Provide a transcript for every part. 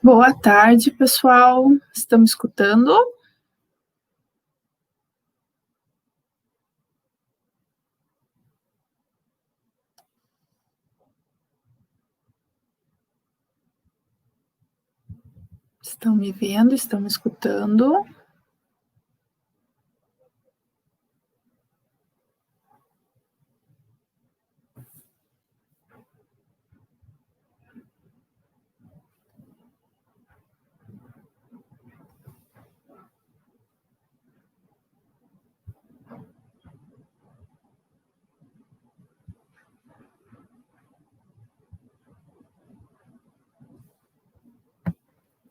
Boa tarde, pessoal. Estão me escutando? Estão me vendo? Estão me escutando?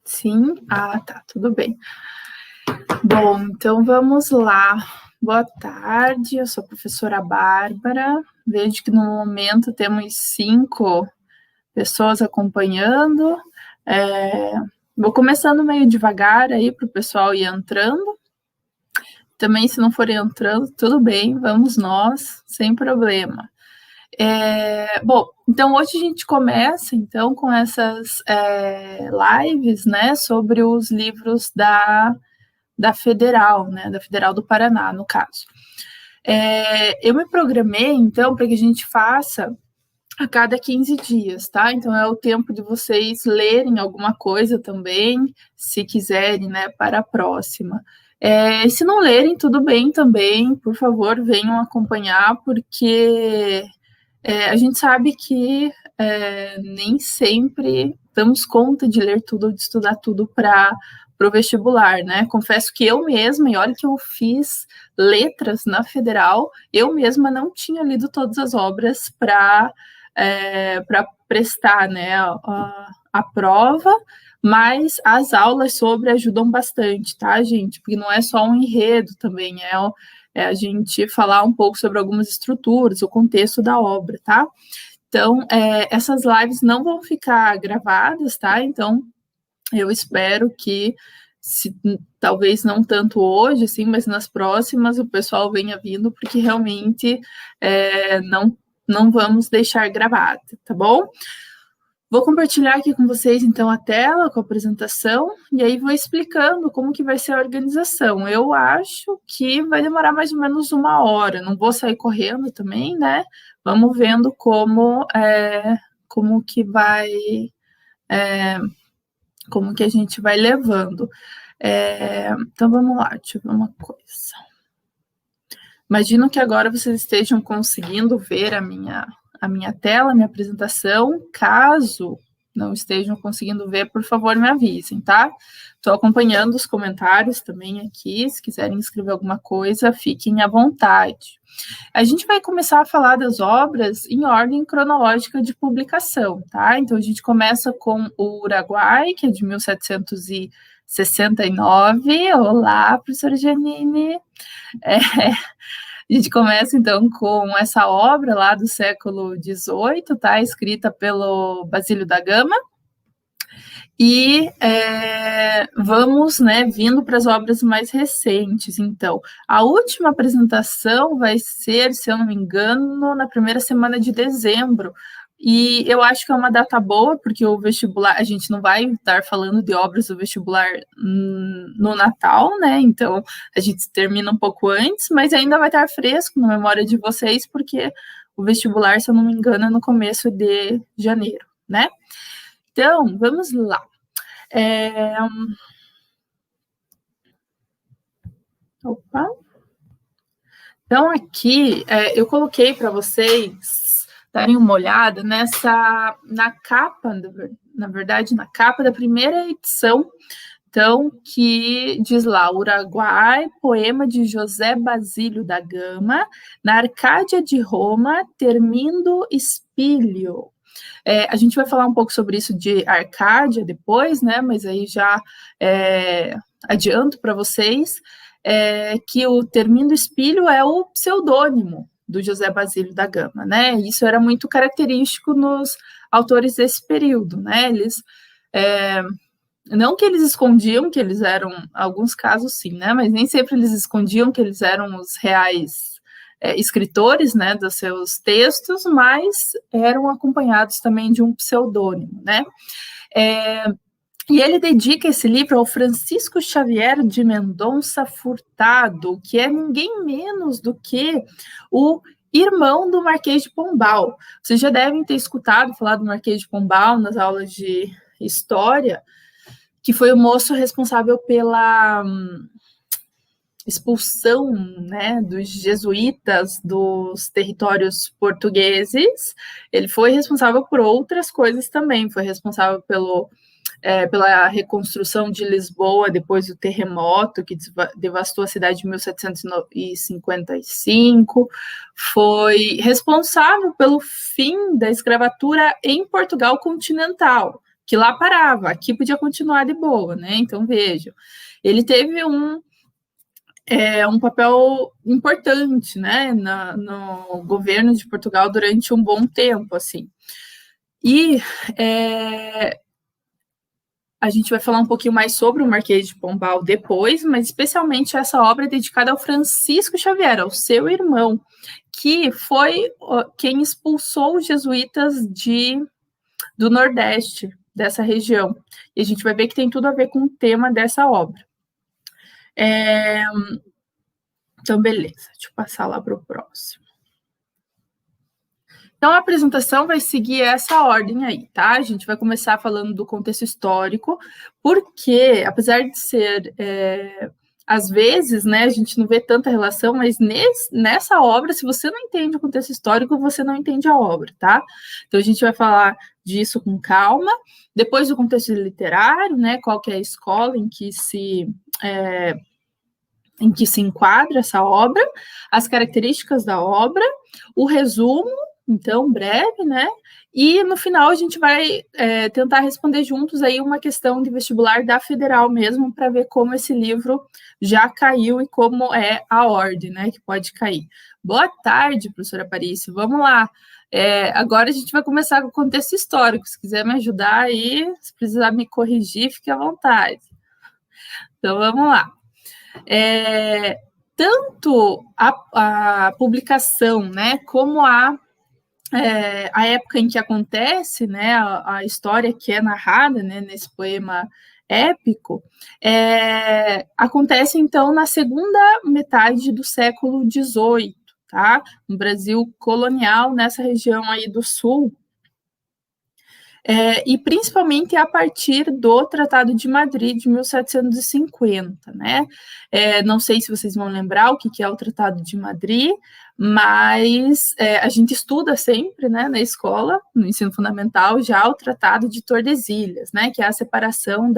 Sim? Ah, tá, tudo bem. Bom, então vamos lá. Boa tarde, eu sou a professora Bárbara. Vejo que no momento temos 5 pessoas acompanhando. Vou começando meio devagar aí para o pessoal ir entrando. Também, se não forem entrando, tudo bem, vamos nós, sem problema. Bom, então hoje a gente começa então com essas lives, né, sobre os livros da Federal, né, da Federal do Paraná, no caso. Eu me programei, então, para que a gente faça a cada 15 dias, tá? Então é o tempo de vocês lerem alguma coisa também, se quiserem, né, para a próxima. Se não lerem, tudo bem também, por favor, venham acompanhar, porque a gente sabe que nem sempre damos conta de ler tudo, de estudar tudo para o vestibular, né? Confesso que eu mesma, e olha que eu fiz letras na Federal, eu mesma não tinha lido todas as obras para prestar, né, a prova, mas as aulas sobre ajudam bastante, tá, gente? Porque não é só um enredo também, é a gente falar um pouco sobre algumas estruturas, o contexto da obra, tá? Então, essas lives não vão ficar gravadas, tá? Então, eu espero que, talvez não tanto hoje, assim, mas nas próximas o pessoal venha vindo, porque realmente não vamos deixar gravado, tá bom? Vou compartilhar aqui com vocês, então, a tela com a apresentação, e aí vou explicando como que vai ser a organização. Eu acho que vai demorar mais ou menos 1 hora, não vou sair correndo também, né? Vamos vendo como que vai, como que a gente vai levando. Então, vamos lá, deixa eu ver uma coisa. Imagino que agora vocês estejam conseguindo ver a minha tela, a minha apresentação. Caso não estejam conseguindo ver, por favor, me avisem, tá? Estou acompanhando os comentários também aqui. Se quiserem escrever alguma coisa, fiquem à vontade. A gente vai começar a falar das obras em ordem cronológica de publicação, tá? Então, a gente começa com o Uruguai, que é de 1769. Olá, professora Janine. A gente começa, então, com essa obra lá do século XVIII, tá? Escrita pelo Basílio da Gama. E vamos, né, vindo para as obras mais recentes. Então, a última apresentação vai ser, se eu não me engano, na primeira semana de dezembro. E eu acho que é uma data boa, porque o vestibular, a gente não vai estar falando de obras do vestibular no Natal, né? Então, a gente termina um pouco antes, mas ainda vai estar fresco na memória de vocês, porque o vestibular, se eu não me engano, é no começo de janeiro, né? Então, vamos lá. Opa. Então, aqui eu coloquei para vocês darem uma olhada na capa, na verdade, na capa da primeira edição, então, que diz lá, Uruguai, poema de José Basílio da Gama, na Arcádia de Roma, termindo Spílio. A gente vai falar um pouco sobre isso de Arcádia depois, né? Mas aí já adianto para vocês que o Termindo Spílio é o pseudônimo do José Basílio da Gama, né? Isso era muito característico nos autores desse período, né? Eles não que eles escondiam que eles eram, alguns casos sim, né? Mas nem sempre eles escondiam que eles eram os reais escritores, né, dos seus textos, mas eram acompanhados também de um pseudônimo, né? E ele dedica esse livro ao Francisco Xavier de Mendonça Furtado, que é ninguém menos do que o irmão do Marquês de Pombal. Vocês já devem ter escutado falar do Marquês de Pombal nas aulas de história, que foi o moço responsável pela expulsão, né, dos jesuítas dos territórios portugueses. Ele foi responsável por outras coisas também, foi responsável pela reconstrução de Lisboa depois do terremoto que devastou a cidade em 1755, foi responsável pelo fim da escravatura em Portugal continental, que lá parava, aqui podia continuar de boa, né? Então, vejam, ele teve um papel importante, né, no governo de Portugal durante um bom tempo, assim. E a gente vai falar um pouquinho mais sobre o Marquês de Pombal depois, mas especialmente essa obra é dedicada ao Francisco Xavier, ao seu irmão, que foi quem expulsou os jesuítas do Nordeste, dessa região. E a gente vai ver que tem tudo a ver com o tema dessa obra. Então, beleza, deixa eu passar lá para o próximo. Então, a apresentação vai seguir essa ordem aí, tá? A gente vai começar falando do contexto histórico, porque, apesar de ser, às vezes, né, a gente não vê tanta relação, mas nessa obra, se você não entende o contexto histórico, você não entende a obra, tá? Então, a gente vai falar disso com calma. Depois, do contexto literário, né, qual que é a escola em que se enquadra essa obra, as características da obra, o resumo, então, breve, né? E no final a gente vai tentar responder juntos aí uma questão de vestibular da Federal mesmo, para ver como esse livro já caiu e como é a ordem, né? Que pode cair. Boa tarde, professora Parício. Vamos lá. Agora a gente vai começar com o contexto histórico. Se quiser me ajudar aí, se precisar me corrigir, fique à vontade. Então, vamos lá. Tanto a publicação, né, como a época em que acontece, né, a história que é narrada, né, nesse poema épico, acontece, então, na segunda metade do século XVIII, tá? No Brasil colonial, nessa região aí do sul, e principalmente a partir do Tratado de Madrid de 1750, né? Não sei se vocês vão lembrar o que é o Tratado de Madrid, mas a gente estuda sempre, né, na escola, no ensino fundamental, já o Tratado de Tordesilhas, né, que é a separação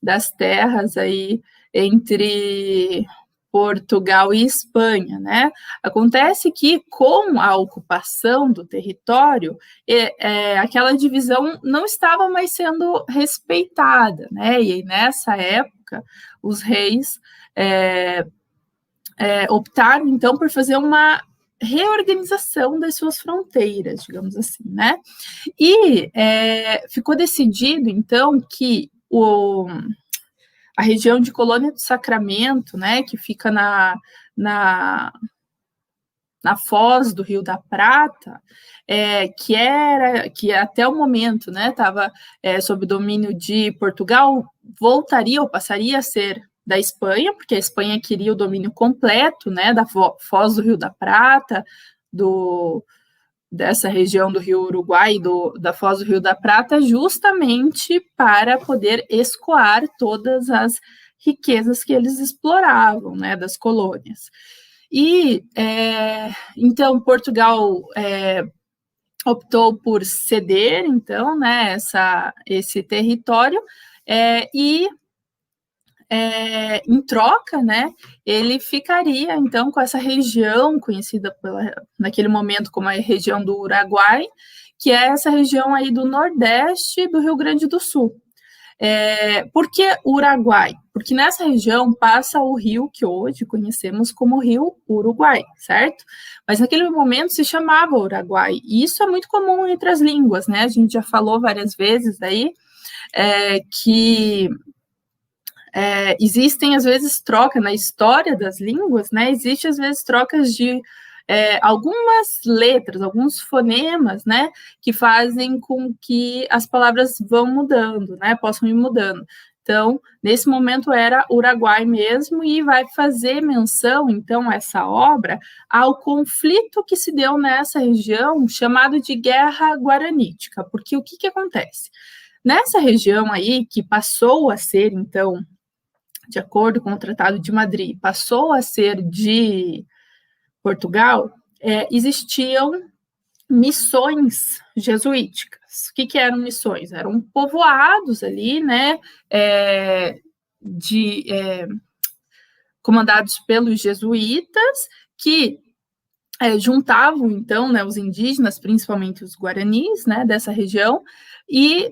das terras aí entre Portugal e Espanha, né? Acontece que, com a ocupação do território, aquela divisão não estava mais sendo respeitada, né? E nessa época, os reis optaram, então, por fazer uma reorganização das suas fronteiras, digamos assim, né? E ficou decidido, então, que a região de Colônia do Sacramento, né, que fica na foz do Rio da Prata, que até o momento, né, estava sob domínio de Portugal, voltaria ou passaria a ser da Espanha, porque a Espanha queria o domínio completo, né, da foz do Rio da Prata, dessa região do Rio Uruguai, da foz do Rio da Prata, justamente para poder escoar todas as riquezas que eles exploravam, né, das colônias. E, então, Portugal optou por ceder, então, né, esse território, e em troca, né, ele ficaria, então, com essa região conhecida naquele momento como a região do Uruguai, que é essa região aí do Nordeste do Rio Grande do Sul. Por que Uruguai? Porque nessa região passa o rio que hoje conhecemos como Rio Uruguai, certo? Mas naquele momento se chamava Uruguai, e isso é muito comum entre as línguas, né? A gente já falou várias vezes aí que existem, às vezes, trocas na história das línguas, né? Existe, às vezes, trocas de algumas letras, alguns fonemas, né? Que fazem com que as palavras vão mudando, né? Possam ir mudando. Então, nesse momento era Uruguai mesmo, e vai fazer menção, então, essa obra, ao conflito que se deu nessa região, chamado de Guerra Guaranítica, porque o que acontece? Nessa região aí, que passou a ser, então, de acordo com o Tratado de Madrid, passou a ser de Portugal, existiam missões jesuíticas. O que eram missões? Eram povoados ali, né, comandados pelos jesuítas, que juntavam, então, né, os indígenas, principalmente os guaranis, né, dessa região, e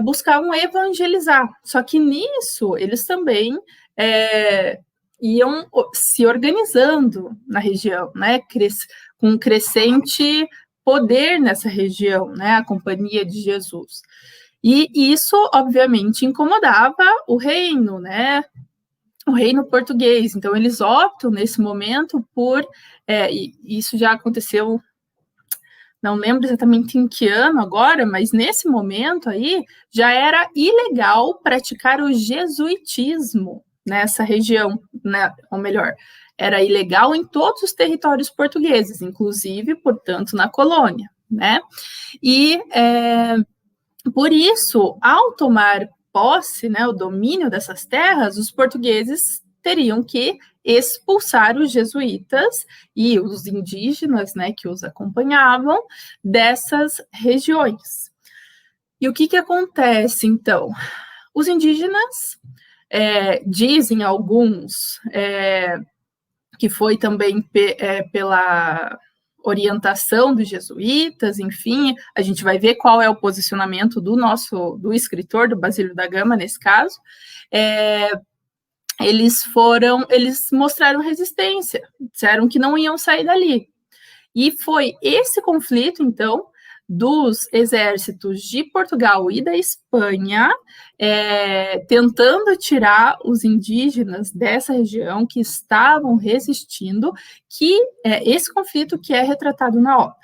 buscavam evangelizar. Só que nisso, eles também iam se organizando na região, né, com um crescente poder nessa região, né, a Companhia de Jesus. E isso, obviamente, incomodava o reino, né, o reino português. Então, eles optam, nesse momento, por... e isso já aconteceu, não lembro exatamente em que ano agora, mas nesse momento aí, já era ilegal praticar o jesuitismo nessa região, né? Ou melhor, era ilegal em todos os territórios portugueses, inclusive, portanto, na colônia, né? E, por isso, ao tomar posse, né, o domínio dessas terras, os portugueses teriam que expulsar os jesuítas e os indígenas, né, que os acompanhavam, dessas regiões. E o que acontece, então? Os indígenas, dizem alguns, que foi também pela orientação dos jesuítas, enfim, a gente vai ver qual é o posicionamento do escritor, do Basílio da Gama, nesse caso. Eles mostraram resistência, disseram que não iam sair dali. E foi esse conflito, então, dos exércitos de Portugal e da Espanha, tentando tirar os indígenas dessa região que estavam resistindo, que esse conflito que é retratado na obra.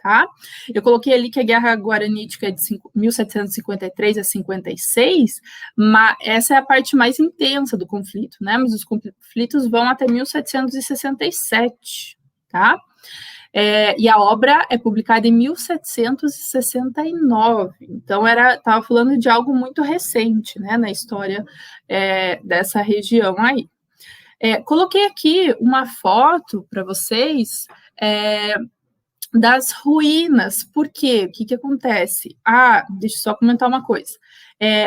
Tá? Eu coloquei ali que a Guerra Guaranítica é de 1753 a 56, mas essa é a parte mais intensa do conflito, né? Mas os conflitos vão até 1767, tá? E a obra é publicada em 1769, então estava falando de algo muito recente, né, na história dessa região aí. Coloquei aqui uma foto para vocês das ruínas. Por quê? O que acontece? Deixa eu só comentar uma coisa.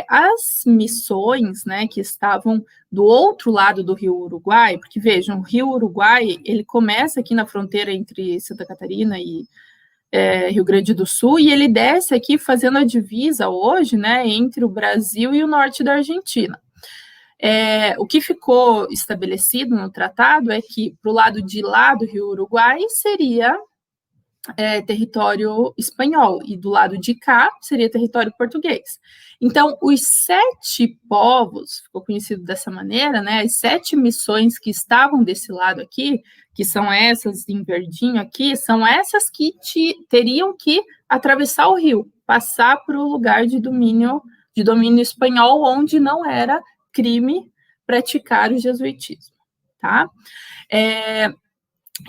As missões, né, que estavam do outro lado do rio Uruguai, porque vejam, o rio Uruguai, ele começa aqui na fronteira entre Santa Catarina e Rio Grande do Sul, e ele desce aqui fazendo a divisa hoje, né, entre o Brasil e o norte da Argentina. O que ficou estabelecido no tratado é que, para o lado de lá do rio Uruguai, seria território espanhol, e do lado de cá seria território português. Então, os 7 povos, ficou conhecido dessa maneira, né, as 7 missões que estavam desse lado aqui, que são essas em verdinho aqui, são essas que teriam que atravessar o rio, passar para o lugar de domínio espanhol, onde não era crime praticar o jesuitismo, tá?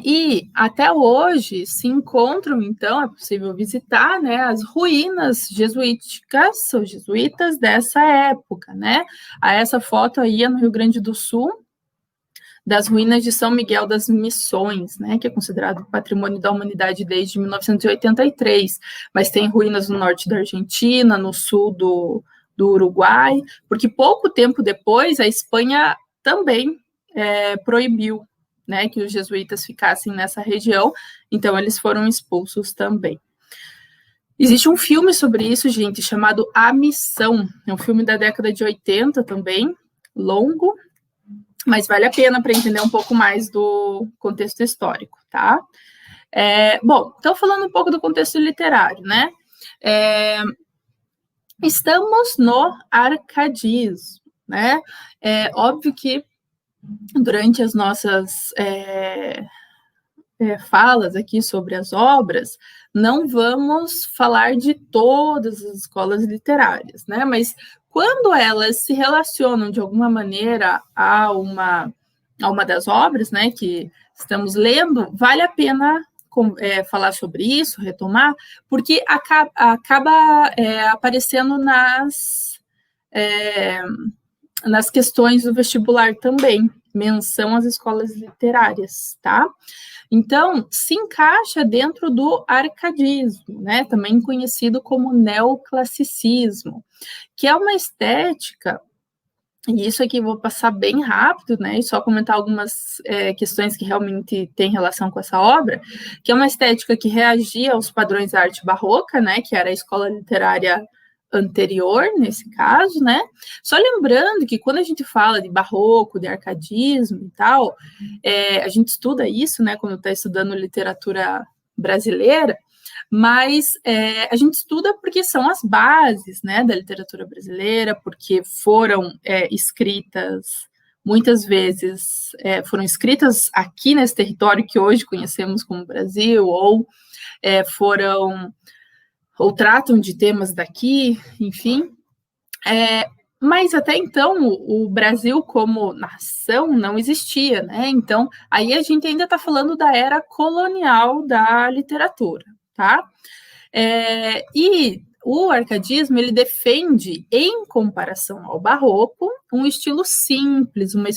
E até hoje se encontram, então, é possível visitar, né, as ruínas jesuíticas, ou jesuítas dessa época, né? Essa foto aí é no Rio Grande do Sul, das ruínas de São Miguel das Missões, né, que é considerado patrimônio da humanidade desde 1983, mas tem ruínas no norte da Argentina, no sul do Uruguai, porque pouco tempo depois a Espanha também proibiu, né, que os jesuítas ficassem nessa região, então eles foram expulsos também. Existe um filme sobre isso, gente, chamado A Missão, é um filme da década de 80 também, longo, mas vale a pena para entender um pouco mais do contexto histórico, tá? Bom, então falando um pouco do contexto literário, né, estamos no arcadismo, né? É óbvio que durante as nossas falas aqui sobre as obras, não vamos falar de todas as escolas literárias, né? Mas quando elas se relacionam de alguma maneira a uma das obras, né, que estamos lendo, vale a pena falar sobre isso, retomar, porque acaba aparecendo nas questões do vestibular também, menção às escolas literárias, tá? Então, se encaixa dentro do arcadismo, né, também conhecido como neoclassicismo, que é uma estética, e isso aqui eu vou passar bem rápido, né, e só comentar algumas questões que realmente têm relação com essa obra, que é uma estética que reagia aos padrões da arte barroca, né, que era a escola literária anterior, nesse caso, né? Só lembrando que quando a gente fala de barroco, de arcadismo e tal, a gente estuda isso, né, quando está estudando literatura brasileira, mas a gente estuda porque são as bases, né, da literatura brasileira, porque foram escritas, muitas vezes foram escritas aqui nesse território que hoje conhecemos como Brasil, ou tratam de temas daqui, enfim. Mas até então o Brasil como nação não existia, né? Então aí a gente ainda está falando da era colonial da literatura, tá? E o arcadismo ele defende, em comparação ao barroco, um estilo simples, uma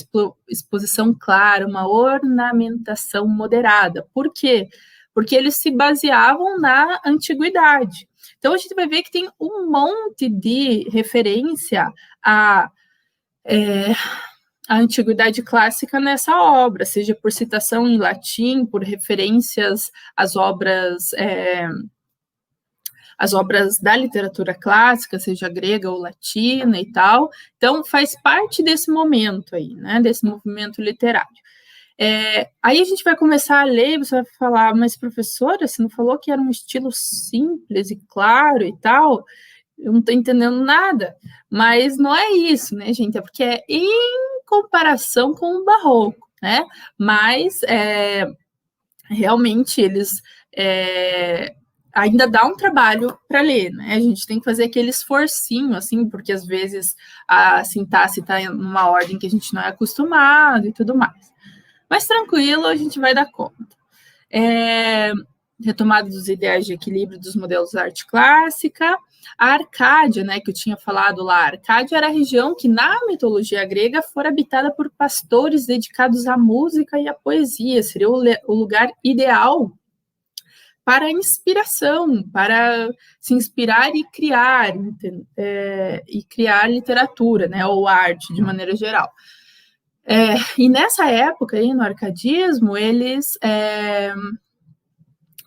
exposição clara, uma ornamentação moderada. Por quê? Porque eles se baseavam na antiguidade. Então, a gente vai ver que tem um monte de referência à antiguidade clássica nessa obra, seja por citação em latim, por referências às obras da literatura clássica, seja grega ou latina e tal. Então, faz parte desse momento aí, né, desse movimento literário. Aí a gente vai começar a ler, você vai falar, mas professora, você não falou que era um estilo simples e claro e tal? Eu não estou entendendo nada. Mas não é isso, né, gente? É porque é em comparação com o barroco, né? Mas realmente eles ainda dá um trabalho para ler, né? A gente tem que fazer aquele esforcinho, assim, porque às vezes a sintaxe está em uma ordem que a gente não é acostumado e tudo mais. Mas tranquilo, a gente vai dar conta. Retomada dos ideais de equilíbrio dos modelos da arte clássica. A Arcádia, né, que eu tinha falado lá, a Arcádia era a região que, na mitologia grega, fora habitada por pastores dedicados à música e à poesia. Seria o lugar ideal para a inspiração, para se inspirar e criar literatura, né, ou arte, de maneira geral. E nessa época, aí, no arcadismo, eles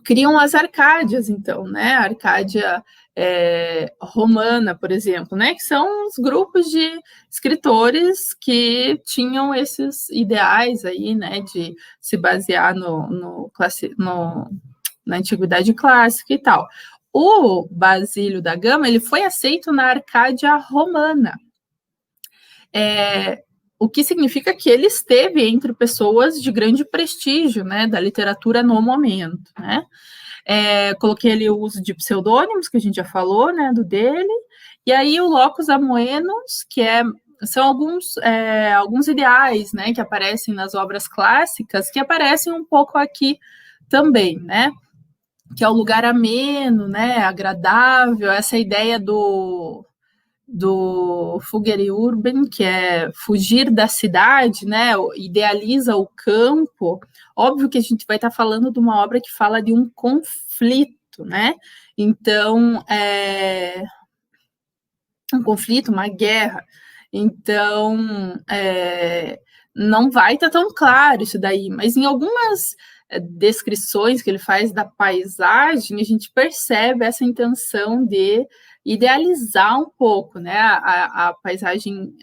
criam as Arcádias, então, né? A Arcádia romana, por exemplo, né? Que são os grupos de escritores que tinham esses ideais aí, né? De se basear na antiguidade clássica e tal. O Basílio da Gama, ele foi aceito na Arcádia romana. O que significa que ele esteve entre pessoas de grande prestígio, né, da literatura no momento, né? Coloquei ali o uso de pseudônimos, que a gente já falou, né, do dele, e aí o locus amoenos, que são alguns ideais, né, que aparecem nas obras clássicas, que aparecem um pouco aqui também, né, que é o lugar ameno, né, agradável, essa ideia do Fugere Urban, que é fugir da cidade, né, idealiza o campo. Óbvio que a gente vai estar falando de uma obra que fala de um conflito, né? Então, um conflito, uma guerra. Então, não vai estar tão claro isso daí, mas em algumas descrições que ele faz da paisagem, a gente percebe essa intenção de idealizar um pouco, né, a paisagem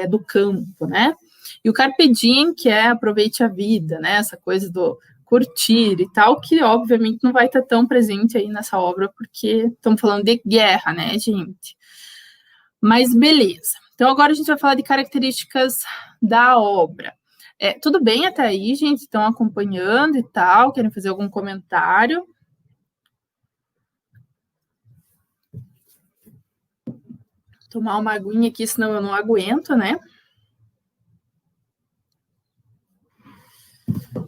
do campo, né? E o carpe diem, que é aproveite a vida, né? Essa coisa do curtir e tal, que obviamente não vai estar tão presente aí nessa obra, porque estamos falando de guerra, né, gente? Mas beleza. Então, agora a gente vai falar de características da obra. Tudo bem até aí, gente? Estão acompanhando e tal? Querem fazer algum comentário? Tomar uma aguinha aqui, senão eu não aguento, né?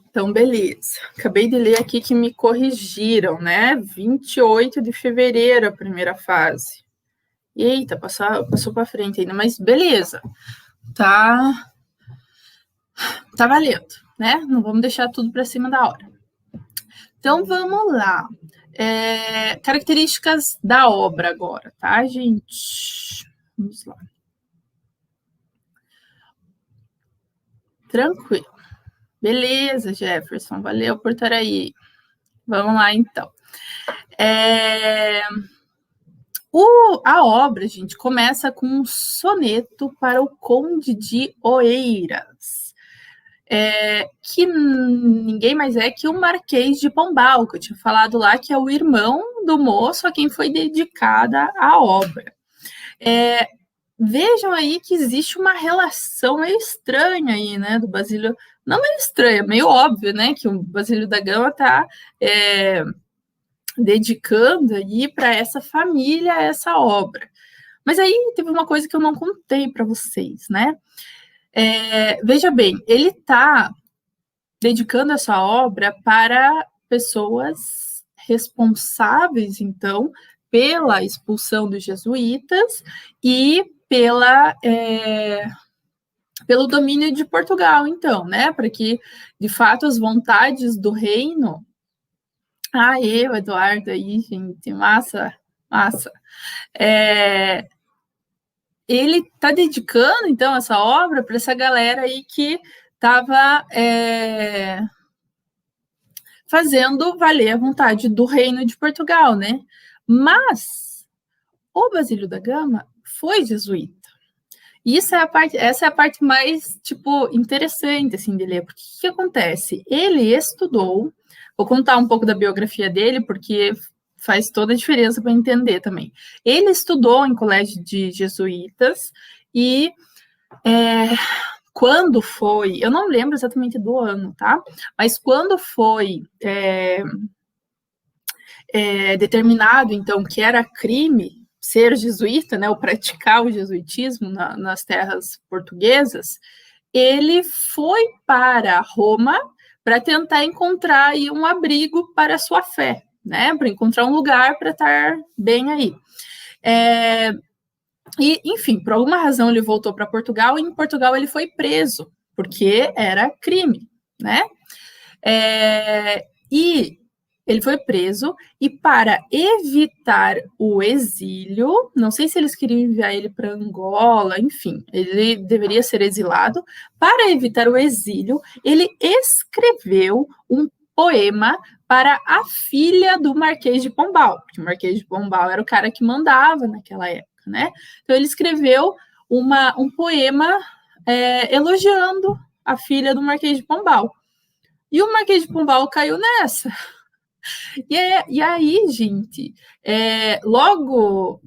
Então, beleza. Acabei de ler aqui que me corrigiram, né? 28 de fevereiro, a primeira fase. Eita, passou para frente ainda, mas beleza. Tá valendo, né? Não vamos deixar tudo para cima da hora. Então, vamos lá. Características da obra agora, tá, gente? Vamos lá. Tranquilo. Beleza, Jefferson. Valeu por estar aí. Vamos lá, então. A obra, gente, começa com um soneto para o Conde de Oeiras, que ninguém mais é que o Marquês de Pombal, que eu tinha falado lá, que é o irmão do moço a quem foi dedicada a obra. Vejam aí que existe uma relação meio estranha aí, né, do Basílio, não meio estranha, meio óbvio, né, que o Basílio da Gama está dedicando aí para essa família essa obra. Mas aí teve uma coisa que eu não contei para vocês, né? Veja bem, ele está dedicando essa obra para pessoas responsáveis, então, pela expulsão dos jesuítas e pelo domínio de Portugal, então, né? Para que, de fato, as vontades do reino. O Eduardo aí, gente, massa. Ele está dedicando, então, essa obra para essa galera aí que estava fazendo valer a vontade do reino de Portugal, né? Mas o Basílio da Gama foi jesuíta. E essa é a parte mais, tipo, interessante, assim, de ler. Porque o que acontece? Ele estudou, vou contar um pouco da biografia dele, porque faz toda a diferença para entender também. Ele estudou em colégio de jesuítas e quando foi, eu não lembro exatamente do ano, tá? Mas quando foi determinado, então, que era crime ser jesuíta, né, ou praticar o jesuitismo nas terras portuguesas, ele foi para Roma para tentar encontrar aí um abrigo para a sua fé, né, para encontrar um lugar para estar bem aí. E, enfim, por alguma razão ele voltou para Portugal e em Portugal ele foi preso, porque era crime, né? E ele foi preso e para evitar o exílio, não sei se eles queriam enviar ele para Angola, enfim, ele deveria ser exilado. Para evitar o exílio, ele escreveu um poema para a filha do Marquês de Pombal, porque o Marquês de Pombal era o cara que mandava naquela época, né? Então ele escreveu um poema elogiando a filha do Marquês de Pombal. E o Marquês de Pombal caiu nessa. E aí, gente, logo,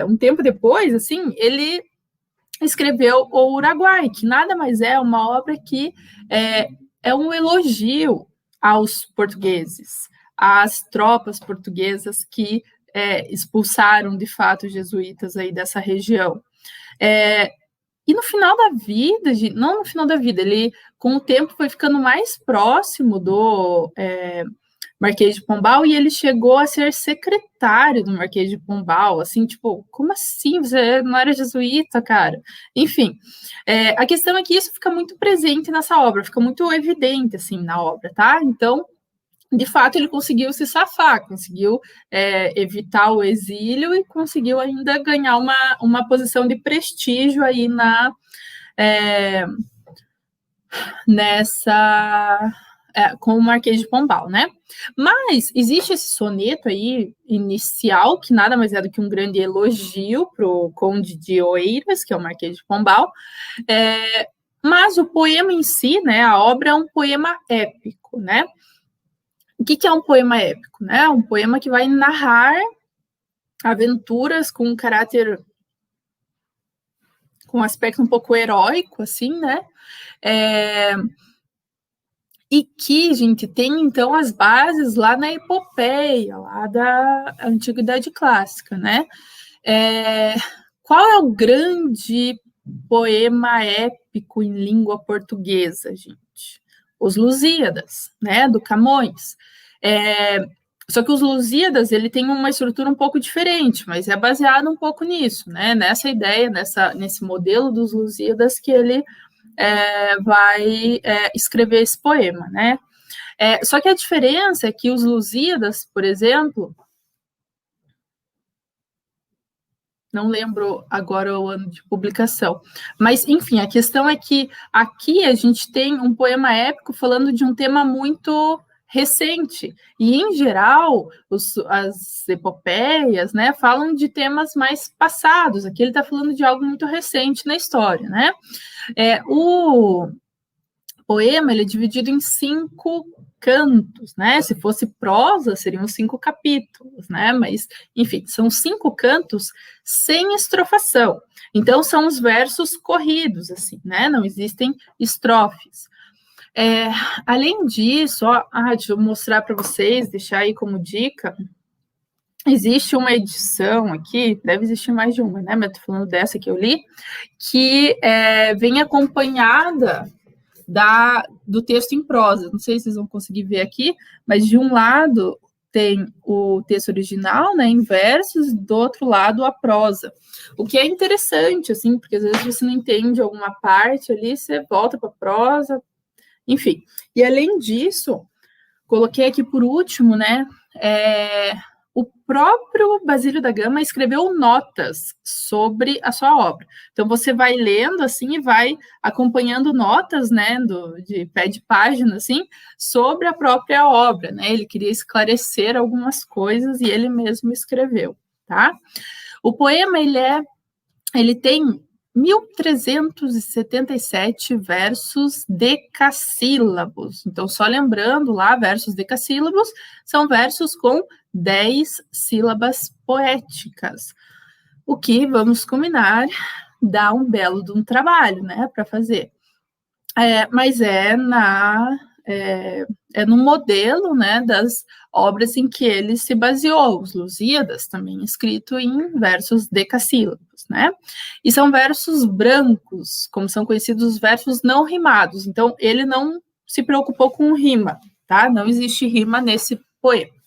um tempo depois, assim, ele escreveu O Uruguai, que nada mais é uma obra que é um elogio aos portugueses, às tropas portuguesas que expulsaram, de fato, os jesuítas aí dessa região. E no final da vida, não no final da vida, ele, com o tempo, foi ficando mais próximo do Marquês de Pombal e ele chegou a ser secretário do Marquês de Pombal, assim, tipo, como assim? Você não era jesuíta, cara? Enfim, a questão é que isso fica muito presente nessa obra, fica muito evidente, assim, na obra, tá? Então, de fato, ele conseguiu se safar, conseguiu evitar o exílio e conseguiu ainda ganhar uma posição de prestígio aí com o Marquês de Pombal, né? Mas existe esse soneto aí inicial, que nada mais é do que um grande elogio para o Conde de Oeiras, que é o Marquês de Pombal, mas o poema em si, né, a obra é um poema épico, né? O que é um poema épico? Né? Um poema que vai narrar aventuras com um caráter com um aspecto um pouco heróico, assim, né? E que, gente, tem, então, as bases lá na epopeia, lá da Antiguidade Clássica, né? Qual é o grande poema épico em língua portuguesa, gente? Os Lusíadas, né, do Camões. Só que os Lusíadas, ele tem uma estrutura um pouco diferente, mas é baseado um pouco nisso, né, nessa ideia, nesse modelo dos Lusíadas que ele vai escrever esse poema, né. Só que a diferença é que os Lusíadas, por exemplo, não lembro agora o ano de publicação. Mas, enfim, a questão é que aqui a gente tem um poema épico falando de um tema muito recente. E, em geral, as epopeias, né, falam de temas mais passados. Aqui ele está falando de algo muito recente na história, né? O poema ele é dividido em 5 cantos, né? Se fosse prosa, seriam 5 capítulos, né? Mas, enfim, são 5 cantos sem estrofação. Então, são os versos corridos, assim, né? Não existem estrofes. Além disso, deixa eu mostrar para vocês, deixar aí como dica. Existe uma edição aqui, deve existir mais de uma, né? Mas estou falando dessa que eu li, que vem acompanhada do texto em prosa. Não sei se vocês vão conseguir ver aqui, mas de um lado tem o texto original, né, em versos, do outro lado a prosa. O que é interessante, assim, porque às vezes você não entende alguma parte ali, você volta para a prosa, enfim. E além disso, coloquei aqui por último, né, o próprio Basílio da Gama escreveu notas sobre a sua obra. Então, você vai lendo, assim, e vai acompanhando notas, né, de pé de página, assim, sobre a própria obra, né? Ele queria esclarecer algumas coisas e ele mesmo escreveu, tá? O poema, ele tem 1.377 versos decassílabos. Então, só lembrando lá, versos decassílabos são versos com 10 sílabas poéticas. O que, vamos combinar, dá um belo de um trabalho, né, para fazer. Mas no modelo, né, das obras em que ele se baseou, os Lusíadas, também escrito em versos decassílabos, né? E são versos brancos, como são conhecidos os versos não rimados. Então, ele não se preocupou com rima, tá? Não existe rima nesse poema.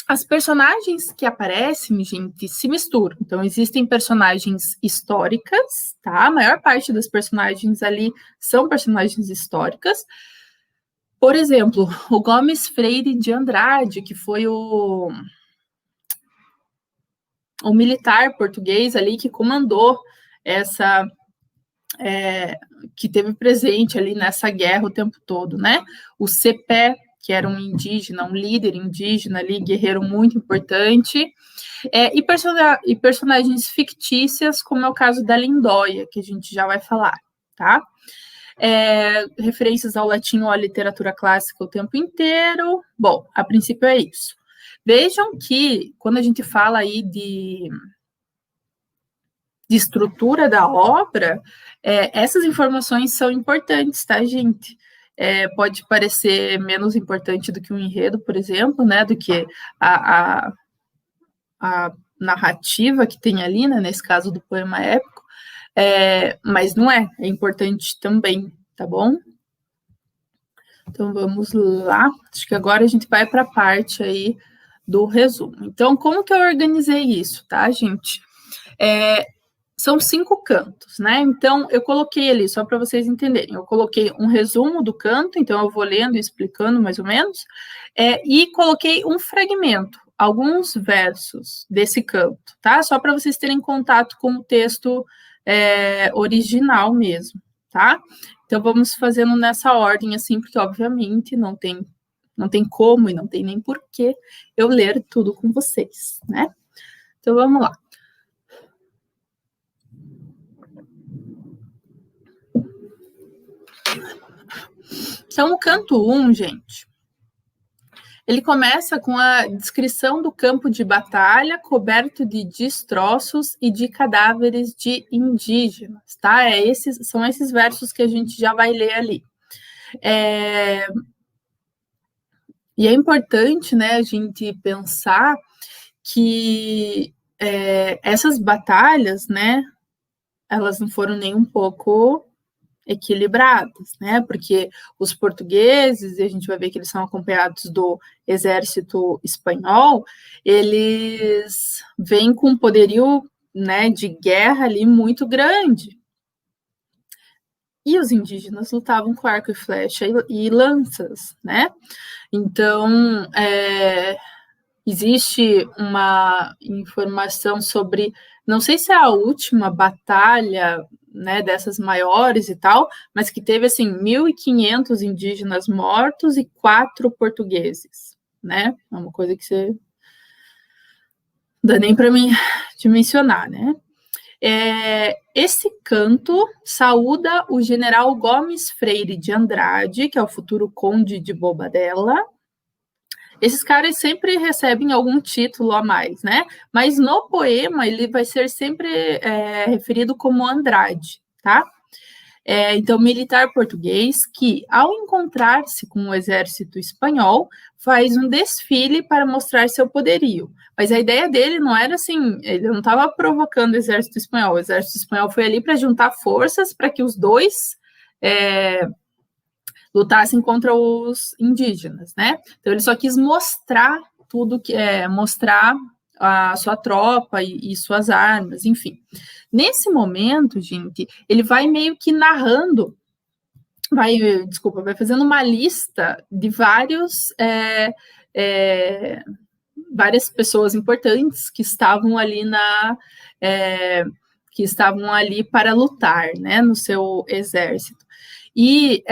As personagens que aparecem, gente, se misturam. Então, existem personagens históricas, tá? A maior parte das personagens ali são personagens históricas. Por exemplo, o Gomes Freire de Andrade, que foi o militar português ali que comandou essa... que teve presente ali nessa guerra o tempo todo, né? O Cepé, que era um indígena, um líder indígena ali, guerreiro muito importante, e personagens fictícias, como é o caso da Lindóia, que a gente já vai falar, tá? Referências ao latim ou à literatura clássica o tempo inteiro. Bom, a princípio é isso. Vejam que, quando a gente fala aí de estrutura da obra, essas informações são importantes, tá, gente? Pode parecer menos importante do que um enredo, por exemplo, né, do que a narrativa que tem ali, né, nesse caso do poema épico, mas não é importante também, tá bom? Então, vamos lá. Acho que agora a gente vai para a parte aí do resumo. Então, como que eu organizei isso, tá, gente? São 5 cantos, né? Então, eu coloquei ali, só para vocês entenderem, eu coloquei um resumo do canto, então eu vou lendo e explicando mais ou menos, e coloquei um fragmento, alguns versos desse canto, tá? Só para vocês terem contato com o texto original mesmo, tá? Então, vamos fazendo nessa ordem, assim, porque, obviamente, não tem como e não tem nem porquê eu ler tudo com vocês, né? Então, vamos lá. Então, o canto 1, gente, Ele começa com a descrição do campo de batalha coberto de destroços e de cadáveres de indígenas, tá? São esses versos que a gente já vai ler ali. E é importante, né, a gente pensar que essas batalhas, né, elas não foram nem um pouco equilibradas, né, porque os portugueses, e a gente vai ver que eles são acompanhados do exército espanhol, eles vêm com um poderio, né, de guerra ali muito grande. E os indígenas lutavam com arco e flecha e lanças, né? Então, existe uma informação sobre, não sei se é a última batalha, né, dessas maiores e tal, mas que teve, assim, 1.500 indígenas mortos e 4 portugueses, né? É uma coisa que você não dá nem para mim te mencionar, né? Esse canto saúda o general Gomes Freire de Andrade, que é o futuro conde de Bobadela. Esses caras sempre recebem algum título a mais, né? Mas no poema ele vai ser sempre referido como Andrade, tá? Então, militar português que, ao encontrar-se com o exército espanhol, faz um desfile para mostrar seu poderio. Mas a ideia dele não era assim, ele não estava provocando o exército espanhol foi ali para juntar forças para que os dois lutassem contra os indígenas, né? Então ele só quis mostrar tudo que mostrar a sua tropa e suas armas, enfim. Nesse momento, gente, ele vai meio que narrando, vai fazendo uma lista de várias pessoas importantes que estavam ali que estavam ali para lutar, né, no seu exército. E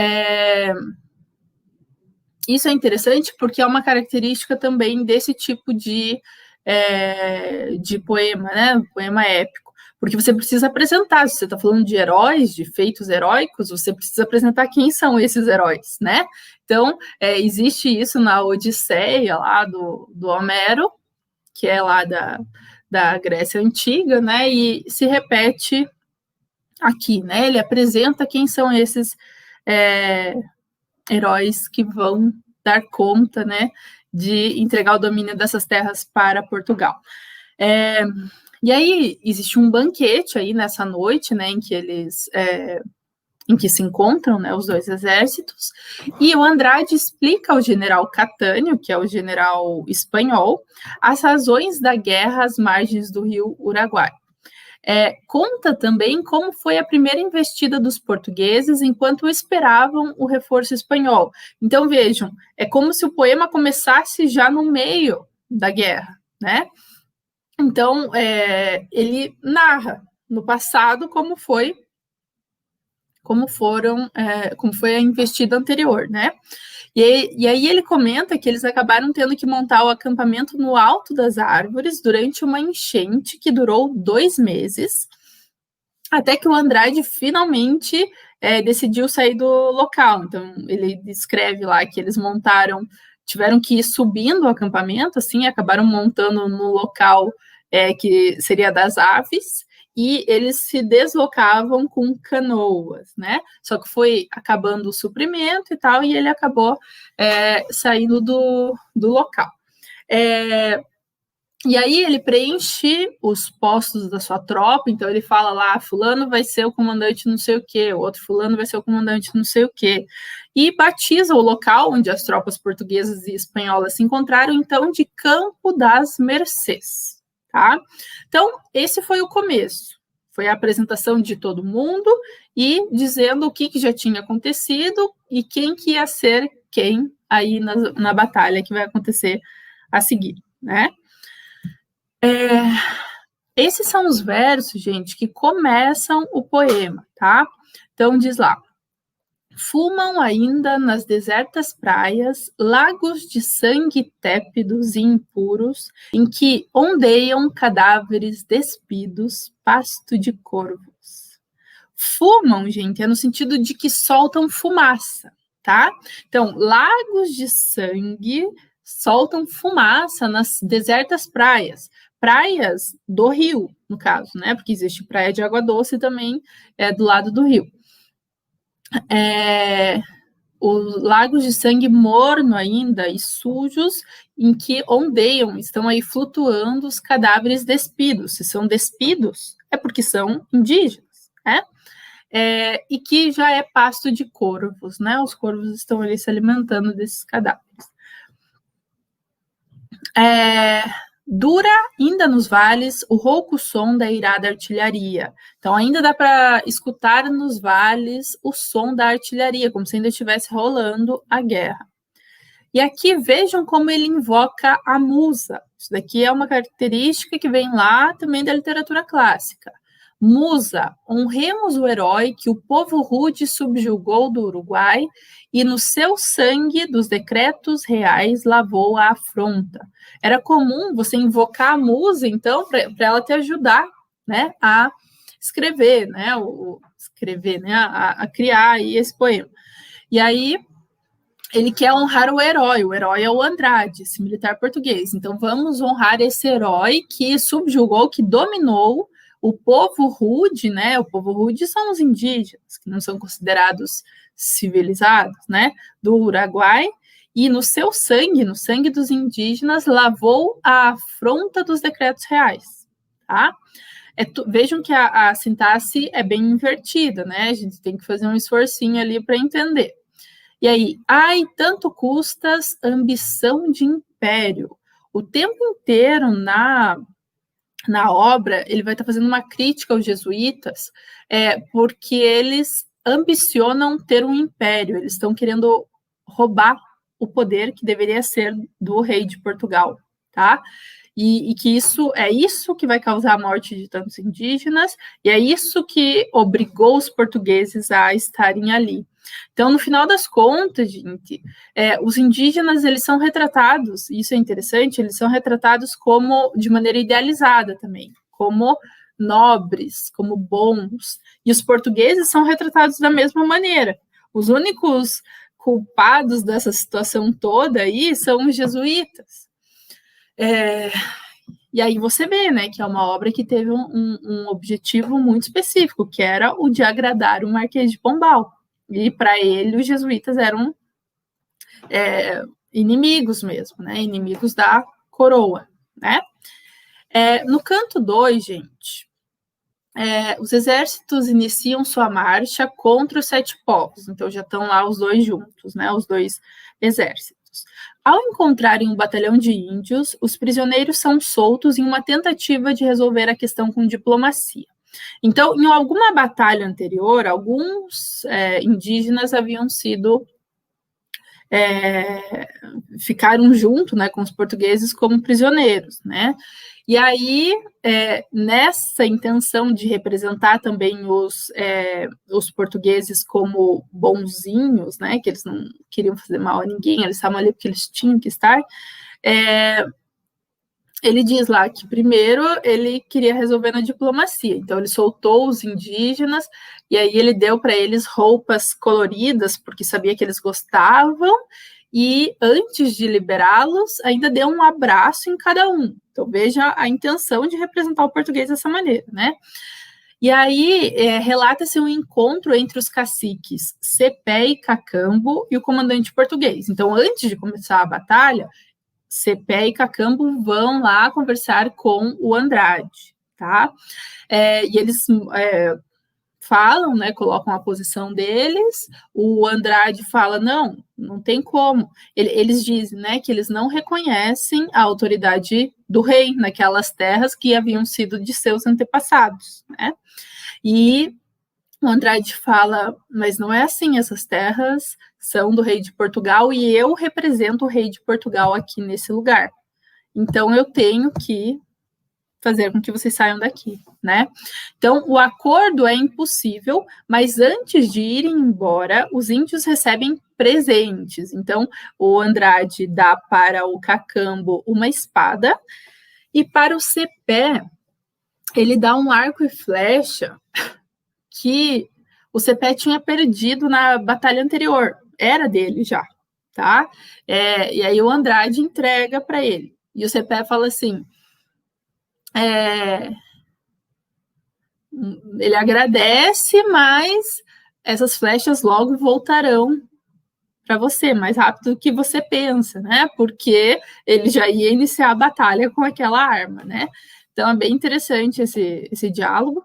isso é interessante porque é uma característica também desse tipo de poema, né? Poema épico. Porque você precisa apresentar, se você está falando de heróis, de feitos heróicos, você precisa apresentar quem são esses heróis, né? Então, existe isso na Odisseia, lá do Homero, que é lá da Grécia Antiga, né? E se repete aqui, né? Ele apresenta quem são esses heróis que vão dar conta, né, de entregar o domínio dessas terras para Portugal. E aí existe um banquete aí nessa noite, né, em que se encontram, né, os dois exércitos, e o Andrade explica ao general Catânio, que é o general espanhol, as razões da guerra às margens do rio Uruguai. Conta também como foi a primeira investida dos portugueses enquanto esperavam o reforço espanhol. Então, vejam, é como se o poema começasse já no meio da guerra, né? Então, ele narra no passado como foi a investida anterior, né? E aí ele comenta que eles acabaram tendo que montar o acampamento no alto das árvores durante uma enchente que durou 2 meses, até que o Andrade finalmente decidiu sair do local. Então, ele descreve lá que eles tiveram que ir subindo o acampamento, assim, acabaram montando no local que seria das aves, e eles se deslocavam com canoas, né? Só que foi acabando o suprimento e tal, e ele acabou saindo do local. E aí ele preenche os postos da sua tropa, então ele fala lá, fulano vai ser o comandante não sei o quê, o outro fulano vai ser o comandante não sei o quê, e batiza o local onde as tropas portuguesas e espanholas se encontraram, então, de Campo das Mercês, tá? Então, esse foi o começo, foi a apresentação de todo mundo e dizendo o que já tinha acontecido e quem que ia ser quem aí na batalha que vai acontecer a seguir, né? Esses são os versos, gente, que começam o poema, tá? Então, diz lá: fumam ainda nas desertas praias lagos de sangue tépidos e impuros, em que ondeiam cadáveres despidos, pasto de corvos. Fumam, gente, é no sentido de que soltam fumaça, tá? Então, lagos de sangue soltam fumaça nas desertas praias do rio, no caso, né? Porque existe praia de água doce também do lado do rio. Os lagos de sangue morno ainda e sujos, em que ondeiam, estão aí flutuando os cadáveres despidos. Se são despidos, é porque são indígenas, né? E que já é pasto de corvos, né? Os corvos estão ali se alimentando desses cadáveres. Dura ainda nos vales o rouco som da irada artilharia. Então, ainda dá para escutar nos vales o som da artilharia, como se ainda estivesse rolando a guerra. E aqui vejam como ele invoca a musa. Isso daqui é uma característica que vem lá também da literatura clássica. Musa, honremos o herói que o povo rude subjugou do Uruguai e no seu sangue dos decretos reais lavou a afronta. Era comum você invocar a musa, então, para ela te ajudar, né, a escrever, né, a criar aí esse poema. E aí, ele quer honrar o herói é o Andrade, esse militar português. Então, vamos honrar esse herói que subjugou, que dominou o povo rude, né? O povo rude são os indígenas, que não são considerados civilizados, né? Do Uruguai, e no seu sangue, no sangue dos indígenas, lavou a afronta dos decretos reais, tá? Vejam que a sintaxe é bem invertida, né? A gente tem que fazer um esforcinho ali para entender. E aí, ai, tanto custas ambição de império. O tempo inteiro na obra, ele vai estar fazendo uma crítica aos jesuítas, porque eles ambicionam ter um império, eles estão querendo roubar o poder que deveria ser do rei de Portugal, tá? E que isso que vai causar a morte de tantos indígenas, e é isso que obrigou os portugueses a estarem ali. Então, no final das contas, gente, os indígenas, eles são retratados, e isso é interessante, eles são retratados como, de maneira idealizada também, como nobres, como bons, e os portugueses são retratados da mesma maneira. Os únicos culpados dessa situação toda aí são os jesuítas. E aí você vê, né, que é uma obra que teve um objetivo muito específico, que era o de agradar o Marquês de Pombal. E para ele, os jesuítas eram inimigos mesmo, né? Inimigos da coroa, né? No canto 2, gente, os exércitos iniciam sua marcha contra os 7 povos. Então, já estão lá os dois juntos, né? Os dois exércitos. Ao encontrarem um batalhão de índios, os prisioneiros são soltos em uma tentativa de resolver a questão com diplomacia. Então, em alguma batalha anterior, alguns indígenas haviam sido ficaram junto, né, com os portugueses como prisioneiros, né? E aí, nessa intenção de representar também os portugueses como bonzinhos, né, que eles não queriam fazer mal a ninguém, eles estavam ali porque eles tinham que estar, ele diz lá que primeiro ele queria resolver na diplomacia, então ele soltou os indígenas e aí ele deu para eles roupas coloridas, porque sabia que eles gostavam, e antes de liberá-los, ainda deu um abraço em cada um. Então veja a intenção de representar o português dessa maneira, né? E aí relata-se um encontro entre os caciques Cepé e Cacambo e o comandante português. Então, antes de começar a batalha, Cepé e Cacambo vão lá conversar com o Andrade, tá? E eles falam, né, colocam a posição deles, o Andrade fala, não tem como. Eles dizem, né, que eles não reconhecem a autoridade do rei naquelas terras que haviam sido de seus antepassados, né? E o Andrade fala, mas não é assim, essas terras são do rei de Portugal e eu represento o rei de Portugal aqui nesse lugar. Então, eu tenho que fazer com que vocês saiam daqui, né? Então, o acordo é impossível, mas antes de irem embora, os índios recebem presentes. Então, o Andrade dá para o Cacambo uma espada e para o Cepé, ele dá um arco e flecha que o Cepé tinha perdido na batalha anterior, era dele já, tá? E aí o Andrade entrega para ele. E o Cepé fala assim, ele agradece, mas essas flechas logo voltarão para você, mais rápido do que você pensa, né? Porque ele já ia iniciar a batalha com aquela arma, né? Então é bem interessante esse diálogo.